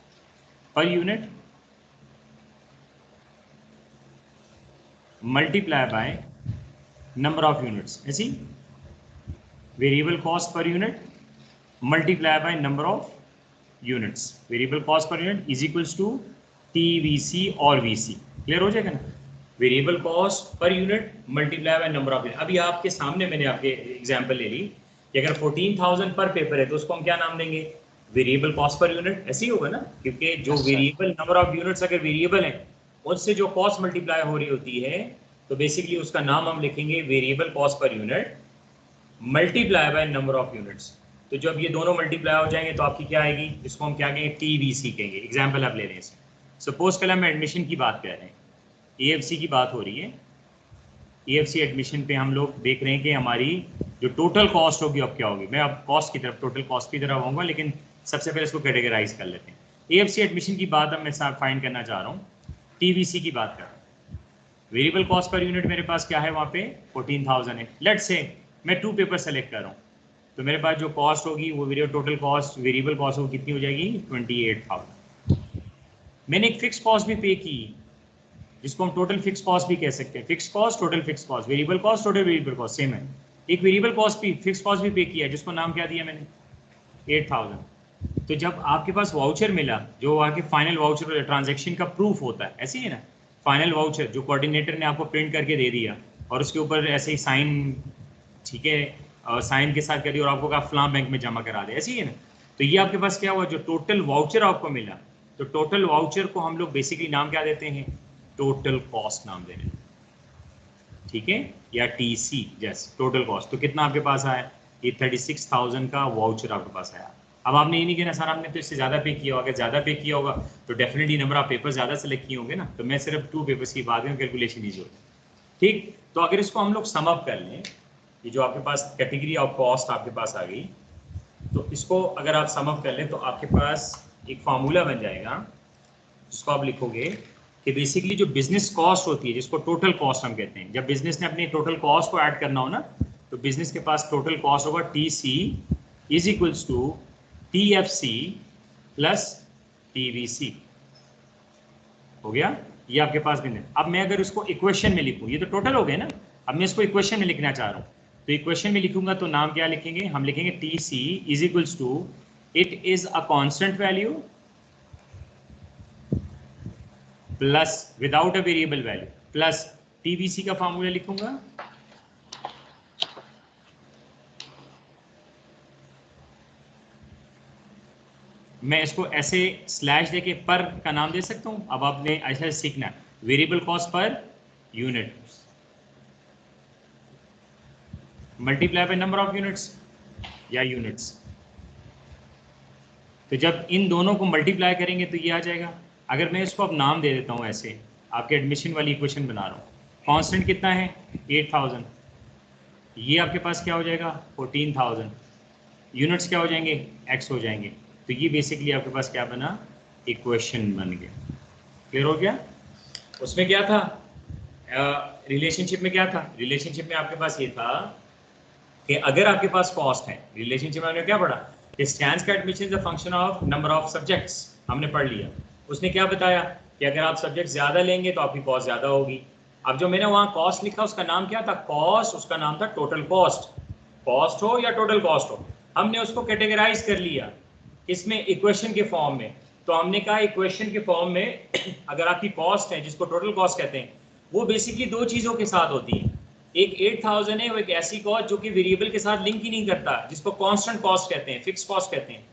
per unit multiply by number of units, ऐसी variable cost per unit multiply by number of units. Variable cost per unit is equals to TVC और VC। क्लियर हो जाएगा ना, variable cost per unit multiply by number of unit. अभी आपके सामने मैंने आपके एग्जांपल ले ली कि अगर 14,000 पर पेपर है तो उसको हम क्या नाम देंगे, वेरिएबल कॉस्ट पर यूनिट, ऐसे ही होगा ना, क्योंकि जो वेरिएबल नंबर ऑफ यूनिट्स अगर वेरिएबल है उससे जो कॉस्ट मल्टीप्लाई हो रही होती है, तो बेसिकली उसका नाम हम लिखेंगे variable cost per unit multiply by number of units. तो जब ये दोनों मल्टीप्लाई हो जाएंगे तो आपकी क्या आएगी, इसको हम क्या कहेंगे, TVC कहेंगे। एग्जाम्पल आप ले रहे हैं, सपोज कल हम एडमिशन की बात कर रहे हैं, AFC की बात हो रही है। AFC एडमिशन पे हम लोग देख रहे हैं कि हमारी जो टोटल कॉस्ट होगी अब क्या होगी। मैं अब कॉस्ट की तरफ, टोटल कॉस्ट की तरफ आऊँगा, लेकिन सबसे पहले इसको कैटेगराइज कर लेते हैं। AFC एडमिशन की बात अब मैं फाइंड करना चाह रहा हूँ, TVC की बात कर रहा हूँ। वेरिएबल कॉस्ट पर यूनिट मेरे पास क्या है, वहाँ पे 14,000 है। लेट्स से मैं 2 पेपर सेलेक्ट कर रहा हूँ, तो मेरे पास जो कॉस्ट होगी वो टोटल कॉस्ट वेरिएबल कॉस्ट होगी कितनी हो जाएगी, 28,000। मैंने एक फिक्स कॉस्ट भी पे की जिसको हम टोटल फिक्स कॉस्ट भी कह सकते हैं। Fix cost, total fix cost, variable cost, total variable cost same है। एक वेरिएबल कॉस्ट भी, फिक्स कॉस्ट भी पे किया जिसको नाम क्या दिया मैंने, 8,000। तो जब आपके पास वाउचर मिला, जो आके फाइनल वाउचर ट्रांजैक्शन का प्रूफ होता है, ऐसे ही है ना, फाइनल वाउचर जो कोऑर्डिनेटर ने आपको प्रिंट करके दे दिया और उसके ऊपर ऐसे ही साइन, ठीक है, साइन के साथ कर दिया और आपको कहा फलां बैंक में जमा करा दे, ऐसे ही है ना। तो ये आपके पास क्या हुआ, जो टोटल वाउचर आपको मिला, तो टोटल वाउचर को हम लोग बेसिकली नाम क्या देते हैं, टोटल कॉस्ट नाम दे रहे हैं, ठीक है, या TC जैसे टोटल कॉस्ट। तो कितना आपके पास आया, ये 36,000 का वाउचर आपके पास आया। अब आपने ये नहीं कहना सर आपने तो इससे ज़्यादा पे किया होगा, ज़्यादा पे किया होगा तो डेफिनेटली नंबर ऑफ पेपर ज़्यादा सेलेक्ट किए होंगे ना, तो मैं सिर्फ 2 पेपर्स की बात में कैलकुलेशन ईजी होता है, ठीक। तो अगर इसको हम लोग सम अप कर लें, ये जो आपके पास कैटेगरी ऑफ कॉस्ट आपके पास आ गई, तो इसको अगर आप सम अप कर लें तो आपके पास एक फार्मूला बन जाएगा जिसको आप लिखोगे कि बेसिकली जो बिजनेस कॉस्ट होती है, जिसको टोटल कॉस्ट हम कहते हैं, जब बिजनेस ने अपनी टोटल कॉस्ट को ऐड करना हो ना, तो बिजनेस के पास टोटल कॉस्ट होगा TC is equals to TFC plus TVC. हो गया, ये आपके पास भी नहीं। अब मैं अगर इसको इक्वेशन में लिखूं, ये तो टोटल हो गए ना, अब मैं इसको इक्वेशन में लिखना चाह रहा हूं, तो इक्वेशन में लिखूंगा तो नाम क्या लिखेंगे, हम लिखेंगे T C is equals to, it is a constant value plus without a variable value plus TVC का फॉर्मूला लिखूंगा मैं इसको ऐसे स्लैश देके पर का नाम दे सकता हूं। अब आपने ऐसा सीखना है, variable cost per unit multiply by number of units या यूनिट्स। तो जब इन दोनों को मल्टीप्लाई करेंगे तो ये आ जाएगा। अगर मैं इसको अब नाम दे देता हूं, ऐसे आपके एडमिशन वाली इक्वेशन बना रहा हूं, कांस्टेंट कितना है 8000, ये आपके पास क्या हो जाएगा 14000, यूनिट्स क्या हो जाएंगे x हो जाएंगे। तो ये बेसिकली आपके पास क्या बना, इक्वेशन बन गया। क्लियर हो गया। उसमें क्या था, रिलेशनशिप में क्या था, रिलेशनशिप में आपके पास ये था कि अगर आपके पास कॉस्ट है, रिलेशनशिप में हमने क्या पढ़ा कि स्कैन्स का admission is a function of number of subjects, हमने पढ़ लिया। उसने क्या बताया कि अगर आप सब्जेक्ट ज्यादा लेंगे तो आपकी कॉस्ट ज्यादा होगी। अब जो मैंने वहाँ कॉस्ट लिखा उसका नाम क्या था, कॉस्ट, उसका नाम था टोटल कॉस्ट। कॉस्ट हो या टोटल कॉस्ट हो, हमने उसको कैटेगराइज कर लिया इसमें इक्वेशन के फॉर्म में। तो हमने कहा इक्वेशन के फॉर्म में अगर आपकी कॉस्ट है जिसको टोटल कॉस्ट कहते हैं, वो बेसिकली दो चीज़ों के साथ होती है। एक 8000 है, वो एक ऐसी कॉस्ट जो कि वेरिएबल के साथ लिंक ही नहीं करता, जिसको कांस्टेंट कॉस्ट कहते हैं, फिक्स कॉस्ट कहते हैं।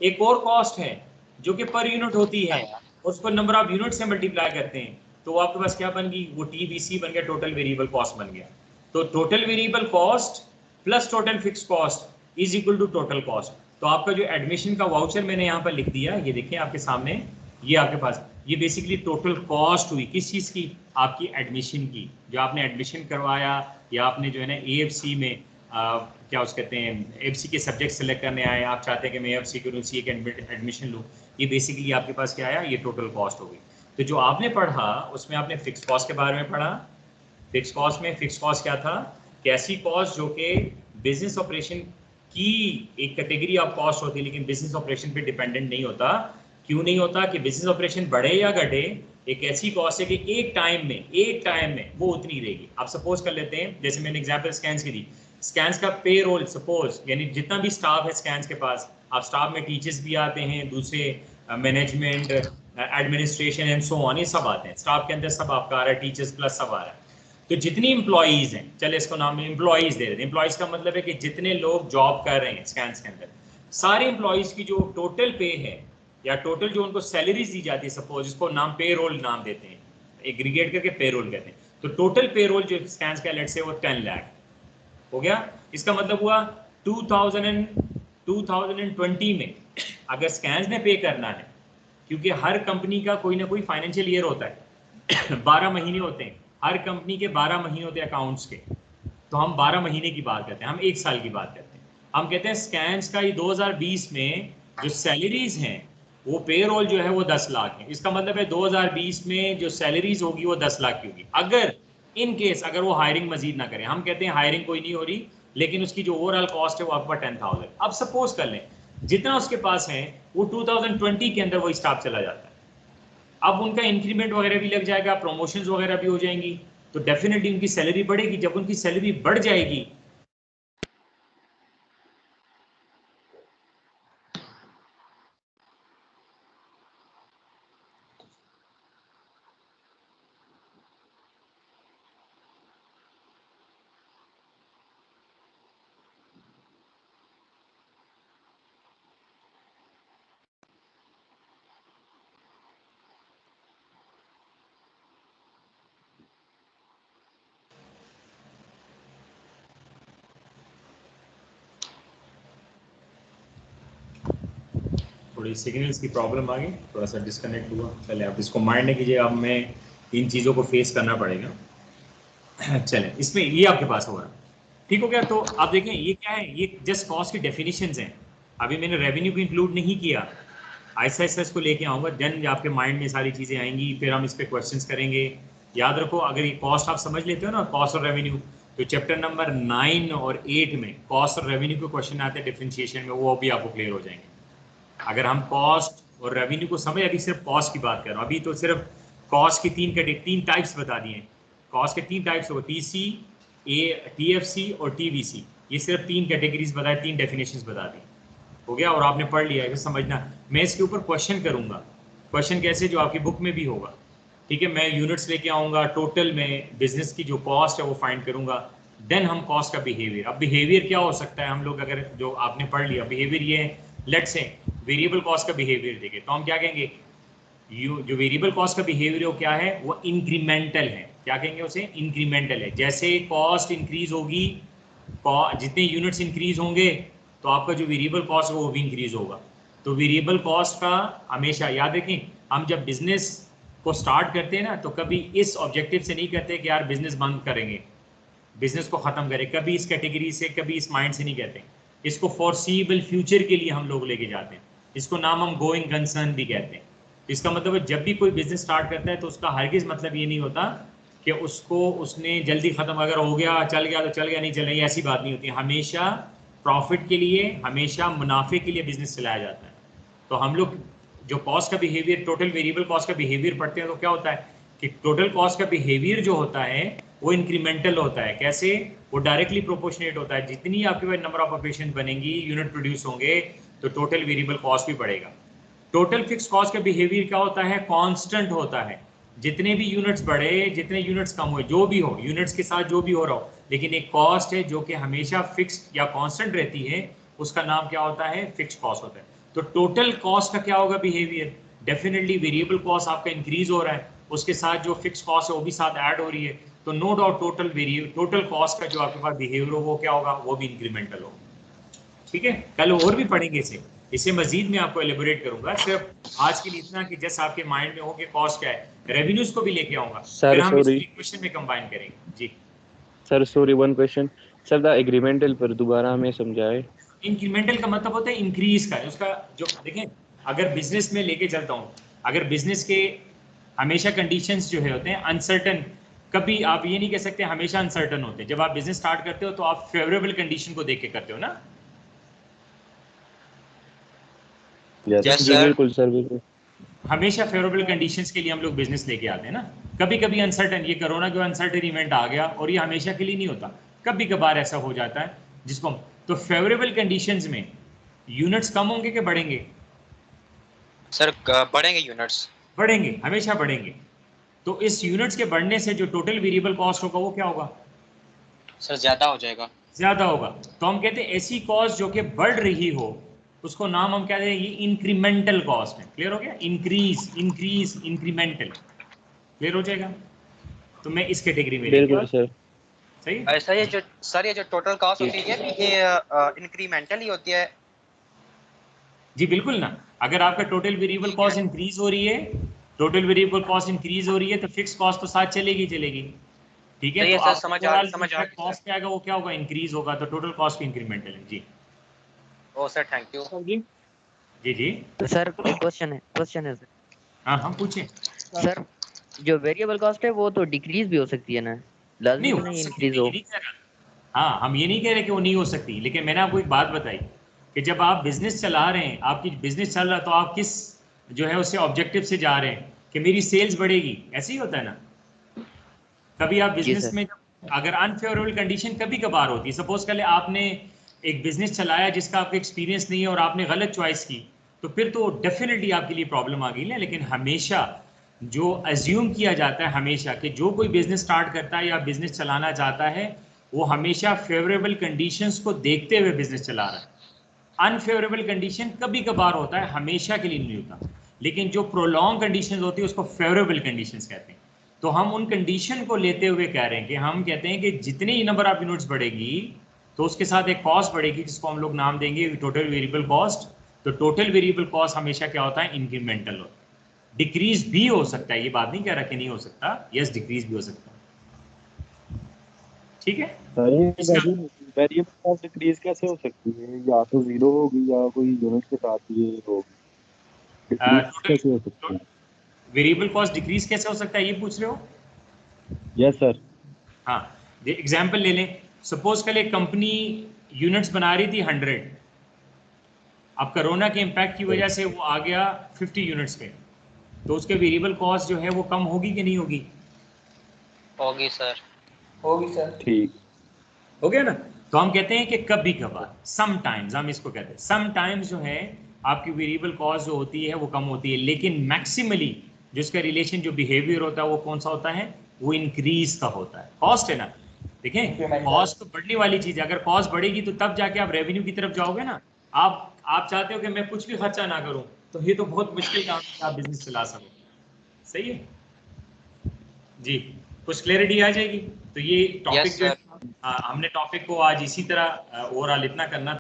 एक और कॉस्ट है जो कि पर यूनिट होती है, उसको नंबर ऑफ यूनिट से मल्टीप्लाई करते हैं, तो वो आपके पास क्या बन गई, वो टीवीसी बन गया, टोटल वेरिएबल कॉस्ट बन गया। तो total variable cost plus total fix cost is equal to total cost. तो आपका जो एडमिशन का वाउचर मैंने यहाँ पर लिख दिया, ये देखिए आपके सामने, ये आपके पास, ये बेसिकली टोटल कॉस्ट हुई किस चीज़ की, आपकी एडमिशन की। जो आपने एडमिशन करवाया या आपने जो है ना एएफसी में क्या उस कहते हैं, एएफसी के सब्जेक्ट सेलेक्ट करने आए, आप चाहते हैं कि मैं एएफसी करूँ, सी के एडमिशन लूँ, ये बेसिकली आपके पास क्या आया, ये टोटल कॉस्ट हो गई। तो जो आपने पढ़ा उसमें आपने फिक्स कॉस्ट के बारे में पढ़ा। फिक्स कॉस्ट में फिक्स कॉस्ट क्या था, कैसी कॉस्ट जो कि बिजनेस ऑपरेशन की एक कैटेगरी ऑफ कॉस्ट होती है, लेकिन बिजनेस ऑपरेशन पे डिपेंडेंट नहीं होता। क्यों नहीं होता कि बिजनेस ऑपरेशन बढ़े या घटे, एक ऐसी कॉस्ट है कि एक टाइम में वो उतनी रहेगी। आप सपोज कर लेते हैं, जैसे मैंने एग्जांपल स्कैन्स की दी, स्कैन्स का पे रोल सपोज, यानी जितना भी स्टाफ है स्कैन्स के पास, आप स्टाफ में टीचर्स भी आते हैं, दूसरे management, administration and so on, ये सब आते हैं स्टाफ के अंदर, सब आपका आ रहा है, टीचर्स प्लस सब आ रहा है। तो जितनी एम्प्लॉइज हैं, चले इसको नाम एम्प्लॉइज दे रहे हैं, एम्प्लॉइज का मतलब है कि जितने लोग जॉब कर रहे हैं स्कैन्स के अंदर, सारे एम्प्लॉइज की जो टोटल पे है या टोटल जो उनको सैलरीज दी जाती है, सपोज इसको नाम पे रोल नाम देते हैं, एग्रीगेट करके पे रोल कहते हैं। तो टोटल पे रोल जो स्कैन्स का लेट से वो 10 लाख हो गया। इसका मतलब हुआ 2020 में अगर स्कैन्स ने पे करना है, क्योंकि हर कंपनी का कोई ना कोई फाइनेंशियल ईयर होता है 12 महीने होते हैं, हर कंपनी के 12 महीने होते हैं अकाउंट्स के। तो हम 12 महीने की बात करते हैं, हम 1 साल की बात करते हैं। हम कहते हैं स्कैन्स का ये 2020 में जो सैलरीज हैं वो पे रोल जो है वो 10 लाख है। इसका मतलब है 2020 में जो सैलरीज होगी वो 10 लाख की होगी, अगर इन केस अगर वो हायरिंग मजीद ना करें। हम कहते हैं हायरिंग कोई नहीं हो रही, लेकिन उसकी जो ओवरऑल कॉस्ट है वो आपका 10,000। अब सपोज कर लें जितना उसके पास है वो 2020 के अंदर वो स्टाफ चला जाता है, अब उनका इंक्रीमेंट वगैरह भी लग जाएगा, प्रमोशंस वगैरह भी हो जाएंगी, तो डेफिनेटली उनकी सैलरी बढ़ेगी। जब उनकी सैलरी बढ़ जाएगी थोड़ी सिग्नल्स की प्रॉब्लम आ गई, थोड़ा सा डिस्कनेक्ट हुआ। चले आप इसको माइंड न कीजिए, अब मैं इन चीज़ों को फेस करना पड़ेगा। चलें, इसमें ये आपके पास होगा, ठीक हो गया। तो आप देखें ये क्या है, ये जस्ट कॉस्ट की डेफिनेशंस हैं। अभी मैंने रेवेन्यू को इंक्लूड नहीं किया, ऐसा ऐसा इसको लेके आऊँगा, देन आपके माइंड में सारी चीज़ें आएंगी, फिर हम इस पर क्वेश्चंस करेंगे। याद रखो, अगर ये कॉस्ट आप समझ लेते हो ना, कॉस्ट और रेवेन्यू, तो चैप्टर नंबर 9 और 8 में कॉस्ट और रेवेन्यू के क्वेश्चन आते हैं डिफरेंशिएशन में, वो भी आपको क्लियर हो जाएंगे। अगर हम कॉस्ट और रेवेन्यू को समझ, अभी सिर्फ कॉस्ट की बात कर रहा हूँ। अभी तो सिर्फ कॉस्ट की तीन टाइप्स बता दिए। कॉस्ट के 3 टाइप्स हो, टीसी, टीएफसी और टीवीसी। ये सिर्फ 3 कैटेगरीज बताए, 3 डेफिनेशंस बता दी, हो गया। और आपने पढ़ लिया है, समझना। मैं इसके ऊपर क्वेश्चन करूंगा। क्वेश्चन कैसे? जो आपकी बुक में भी होगा, ठीक है। मैं यूनिट्स लेके आऊंगा, टोटल में बिजनेस की जो कॉस्ट है वो फाइंड करूंगा, देन हम कॉस्ट का बिहेवियर। अब बिहेवियर क्या हो सकता है, हम लोग अगर जो आपने पढ़ लिया बिहेवियर ये है, लेट्स से वेरिएबल कॉस्ट का बिहेवियर देखें तो हम क्या कहेंगे, जो वेरिएबल कॉस्ट का बिहेवियर वो क्या है, वो इंक्रीमेंटल है। क्या कहेंगे उसे? इंक्रीमेंटल है। जैसे कॉस्ट इंक्रीज होगी, जितने यूनिट्स इंक्रीज होंगे तो आपका जो वेरिएबल कॉस्ट है वो भी इंक्रीज होगा। तो वेरिएबल कॉस्ट का हमेशा याद रखें, हम जब बिजनेस को स्टार्ट करते हैं ना तो कभी इस ऑब्जेक्टिव से नहीं करते कि यार बिजनेस बंद करेंगे, बिजनेस को खत्म करें, कभी इस कैटेगरी से, कभी इस माइंड से नहीं कहते। इसको फॉरसीबल फ्यूचर के लिए हम लोग लेके जाते हैं। इसको नाम हम गोइंग कंसर्न भी कहते हैं। इसका मतलब है जब भी कोई बिजनेस स्टार्ट करता है तो उसका हरगिज मतलब ये नहीं होता कि उसने जल्दी खत्म, अगर हो गया चल गया तो चल गया, नहीं चल रही, ऐसी बात नहीं होती। हमेशा प्रॉफिट के लिए, हमेशा मुनाफे के लिए बिजनेस चलाया जाता है। तो हम लोग जो कॉस्ट का बिहेवियर, टोटल वेरिएबल कॉस्ट का बिहेवियर पढ़ते हैं तो क्या होता है कि टोटल कॉस्ट का बिहेवियर जो होता है वो इंक्रीमेंटल होता है। कैसे? वो डायरेक्टली प्रोपोर्शनेट होता है। जितनी आपके पास नंबर ऑफ ऑपरेशन बनेंगी, यूनिट प्रोड्यूस होंगे, तो टोटल वेरिएबल कॉस्ट भी बढ़ेगा। टोटल फिक्स कॉस्ट का बिहेवियर क्या होता है? कांस्टेंट होता है। जितने भी यूनिट्स बढ़े, जितने यूनिट्स कम हुए, जो भी हो, यूनिट्स के साथ जो भी हो रहा हो, लेकिन एक कॉस्ट है जो कि हमेशा फिक्स्ड या कांस्टेंट रहती है, उसका नाम क्या होता है? फिक्स कॉस्ट होता है। तो टोटल कॉस्ट का क्या होगा बिहेवियर? डेफिनेटली वेरिएबल कॉस्ट आपका इंक्रीज हो रहा है, उसके साथ जो फिक्स कॉस्ट है वो भी साथ ऐड हो रही है, तो नो डाउट टोटल कॉस्ट का जो आपके पास बिहेवियर हो वो क्या होगा? वो भी इंक्रीमेंटल होगा। ठीक है, कल और भी पढ़ेंगे इसे मजीद मैं आपको एलिबोरेट करूंगा। सिर्फ आज के लिए इतना कि जस्ट आपके माइंड में हो कि कॉस्ट क्या है। रेवेन्यूज को भी लेके आऊंगा, फिर हम इस क्वेश्चन में कंबाइन करेंगे। जी sir, sorry, one question sir, the incremental पर दोबारा हमें समझाए। इंक्रीमेंटल का मतलब होता है इंक्रीज का। उसका जो देखें, अगर बिजनेस में लेके चलता हूँ, अगर बिजनेस के हमेशा कंडीशंस जो है होते हैं अनसर्टन, कभी आप ये नहीं कह सकते हमेशा अनसर्टन होते हैं। जब आप बिजनेस स्टार्ट करते हो तो आप फेवरेबल कंडीशन को देख के करते हो ना। बिल्कुल सर, बिल्कुल। हमेशा फेवरेबल कंडीशंस के लिए हम लोग बिजनेस लेके आते हैं ना। कभी कभी अनसर्टन, ये कोरोना का अनसर्टन इवेंट आ गया और ये हमेशा के लिए नहीं होता, कभी कभार ऐसा हो जाता है जिसको तो फेवरेबल कंडीशंस में यूनिट्स कम होंगे कि बढ़ेंगे? सर बढ़ेंगे, यूनिट्स बढ़ेंगे, हमेशा बढ़ेंगे। तो इस यूनिट्स के बढ़ने से जो टोटल वेरिएबल कॉस्ट होगा वो क्या होगा? सर ज्यादा हो जाएगा, ज्यादा होगा। तो हम कहते हैं ऐसी कॉस्ट जो कि बढ़ रही हो उसको नाम हम कहते हैं ये इंक्रीमेंटल कॉस्ट है। क्लियर हो गया? इंक्रीज इंक्रीमेंटल, क्लियर हो जाएगा। तो मैं इस कैटेगरी में बिल्कुल सर, सही। ऐसा ये जो सर ये जो टोटल कॉस्ट होती है ये इंक्रीमेंटल ही होती है। जी बिल्कुल ना। अगर आपका टोटल वेरिएबल कॉस्ट इंक्रीज हो रही है, टोटल वेरिएबल कॉस्ट इंक्रीज हो रही है तो फिक्स कॉस्ट तो साथ चलेगी। ठीक है, तो समझ आ गया। कॉस्ट क्या आएगा? वो क्या होगा? इंक्रीज होगा। तो टोटल कॉस्ट इंक्रीमेंटल है। जी ओ सर, थैंक यू। जी सर क्वेश्चन है सर। हाँ पूछें सर। जो वेरिएबल कॉस्ट है वो तो डिक्रीज भी हो सकती है ना, लाजमी नहीं इंक्रीज हो। हाँ, हम ये नहीं कह रहे कि वो नहीं हो सकती, लेकिन मैंने आपको एक बात बताई कि जब आप बिजनेस चला रहे हैं, आपकी बिजनेस चल रहा है, तो आप किस जो है उससे ऑब्जेक्टिव से जा रहे हैं कि मेरी सेल्स बढ़ेगी, ऐसे ही होता है ना। कभी आप बिजनेस में अगर अनफेवरेबल कंडीशन कभी कभार होती है, सपोज कर ले आपने एक बिजनेस चलाया जिसका आपको एक्सपीरियंस नहीं है और आपने गलत चॉइस की, तो फिर तो डेफिनेटली आपके लिए प्रॉब्लम आ गई ना। लेकिन हमेशा जो अज्यूम किया जाता है हमेशा कि जो कोई बिजनेस स्टार्ट करता है या बिजनेस चलाना चाहता है वो हमेशा फेवरेबल कंडीशंस को देखते हुए बिजनेस चला रहा है। अनफेवरेबल कंडीशन कभी कभार होता है, हमेशा के लिए नहीं होता। लेकिन जो प्रोलॉन्ग कंडीशंस होती है उसको फेवरेबल कंडीशंस कहते हैं। तो हम उन कंडीशन को लेते हुए कह रहे हैं कि हम कहते हैं कि जितने ही नंबर ऑफ यूनिट्स बढ़ेगी तो उसके साथ एक कॉस्ट बढ़ेगी जिसको हम लोग नाम देंगे टोटल वेरिएबल कॉस्ट। तो टोटल वेरिएबल कॉस्ट हमेशा क्या होता है? इंक्रीमेंटल होता है। डिक्रीज भी हो सकता है, ये बात नहीं कह रहा कि नहीं हो सकता, यस डिक्रीज भी हो सकता है। ठीक है, वेरिएबल कॉस्ट डिक्रीज कैसे हो सकती है? या तो जीरो होगी या कोई यूनिट के साथ ये होगी, कैसे हो सकती है? वेरिएबल कॉस्ट डिक्रीज कैसे हो सकता है ये पूछ रहे हो? Yes sir. हाँ, एग्जाम्पल ले लें। सपोज कल एक कंपनी यूनिट्स बना रही थी 100, अब कोरोना के इम्पैक्ट की वजह से वो आ गया 50 यूनिट्स पे, तो उसके वेरिएबल कॉस्ट जो है वो कम होगी कि नहीं होगी? होगी सर। होगी सर। ठीक हो गया ना। तो हम कहते हैं कि कभी कभार, समटाइम्स, हम इसको कहते हैं समटाइम्स जो है आपकी वेरिएबल कॉस्ट जो होती है वो कम होती है, लेकिन मैक्सिमली जिसका रिलेशन जो बिहेवियर होता है वो कौन सा होता है? वो इंक्रीज का होता है। कॉस्ट है ना, देखें कॉस्ट तो बढ़ने वाली चीज है, अगर कॉस्ट बढ़ेगी तो तब जाके आप रेवेन्यू की तरफ जाओगे ना। आप चाहते हो कि मैं कुछ भी खर्चा ना करूं, तो ये तो बहुत मुश्किल काम है कि आप बिजनेस चला सको। सही है जी, कुछ क्लैरिटी आ जाएगी। तो ये टॉपिक जो है हमने टॉपिक को आज इसी तरह ओवरऑल इतना करना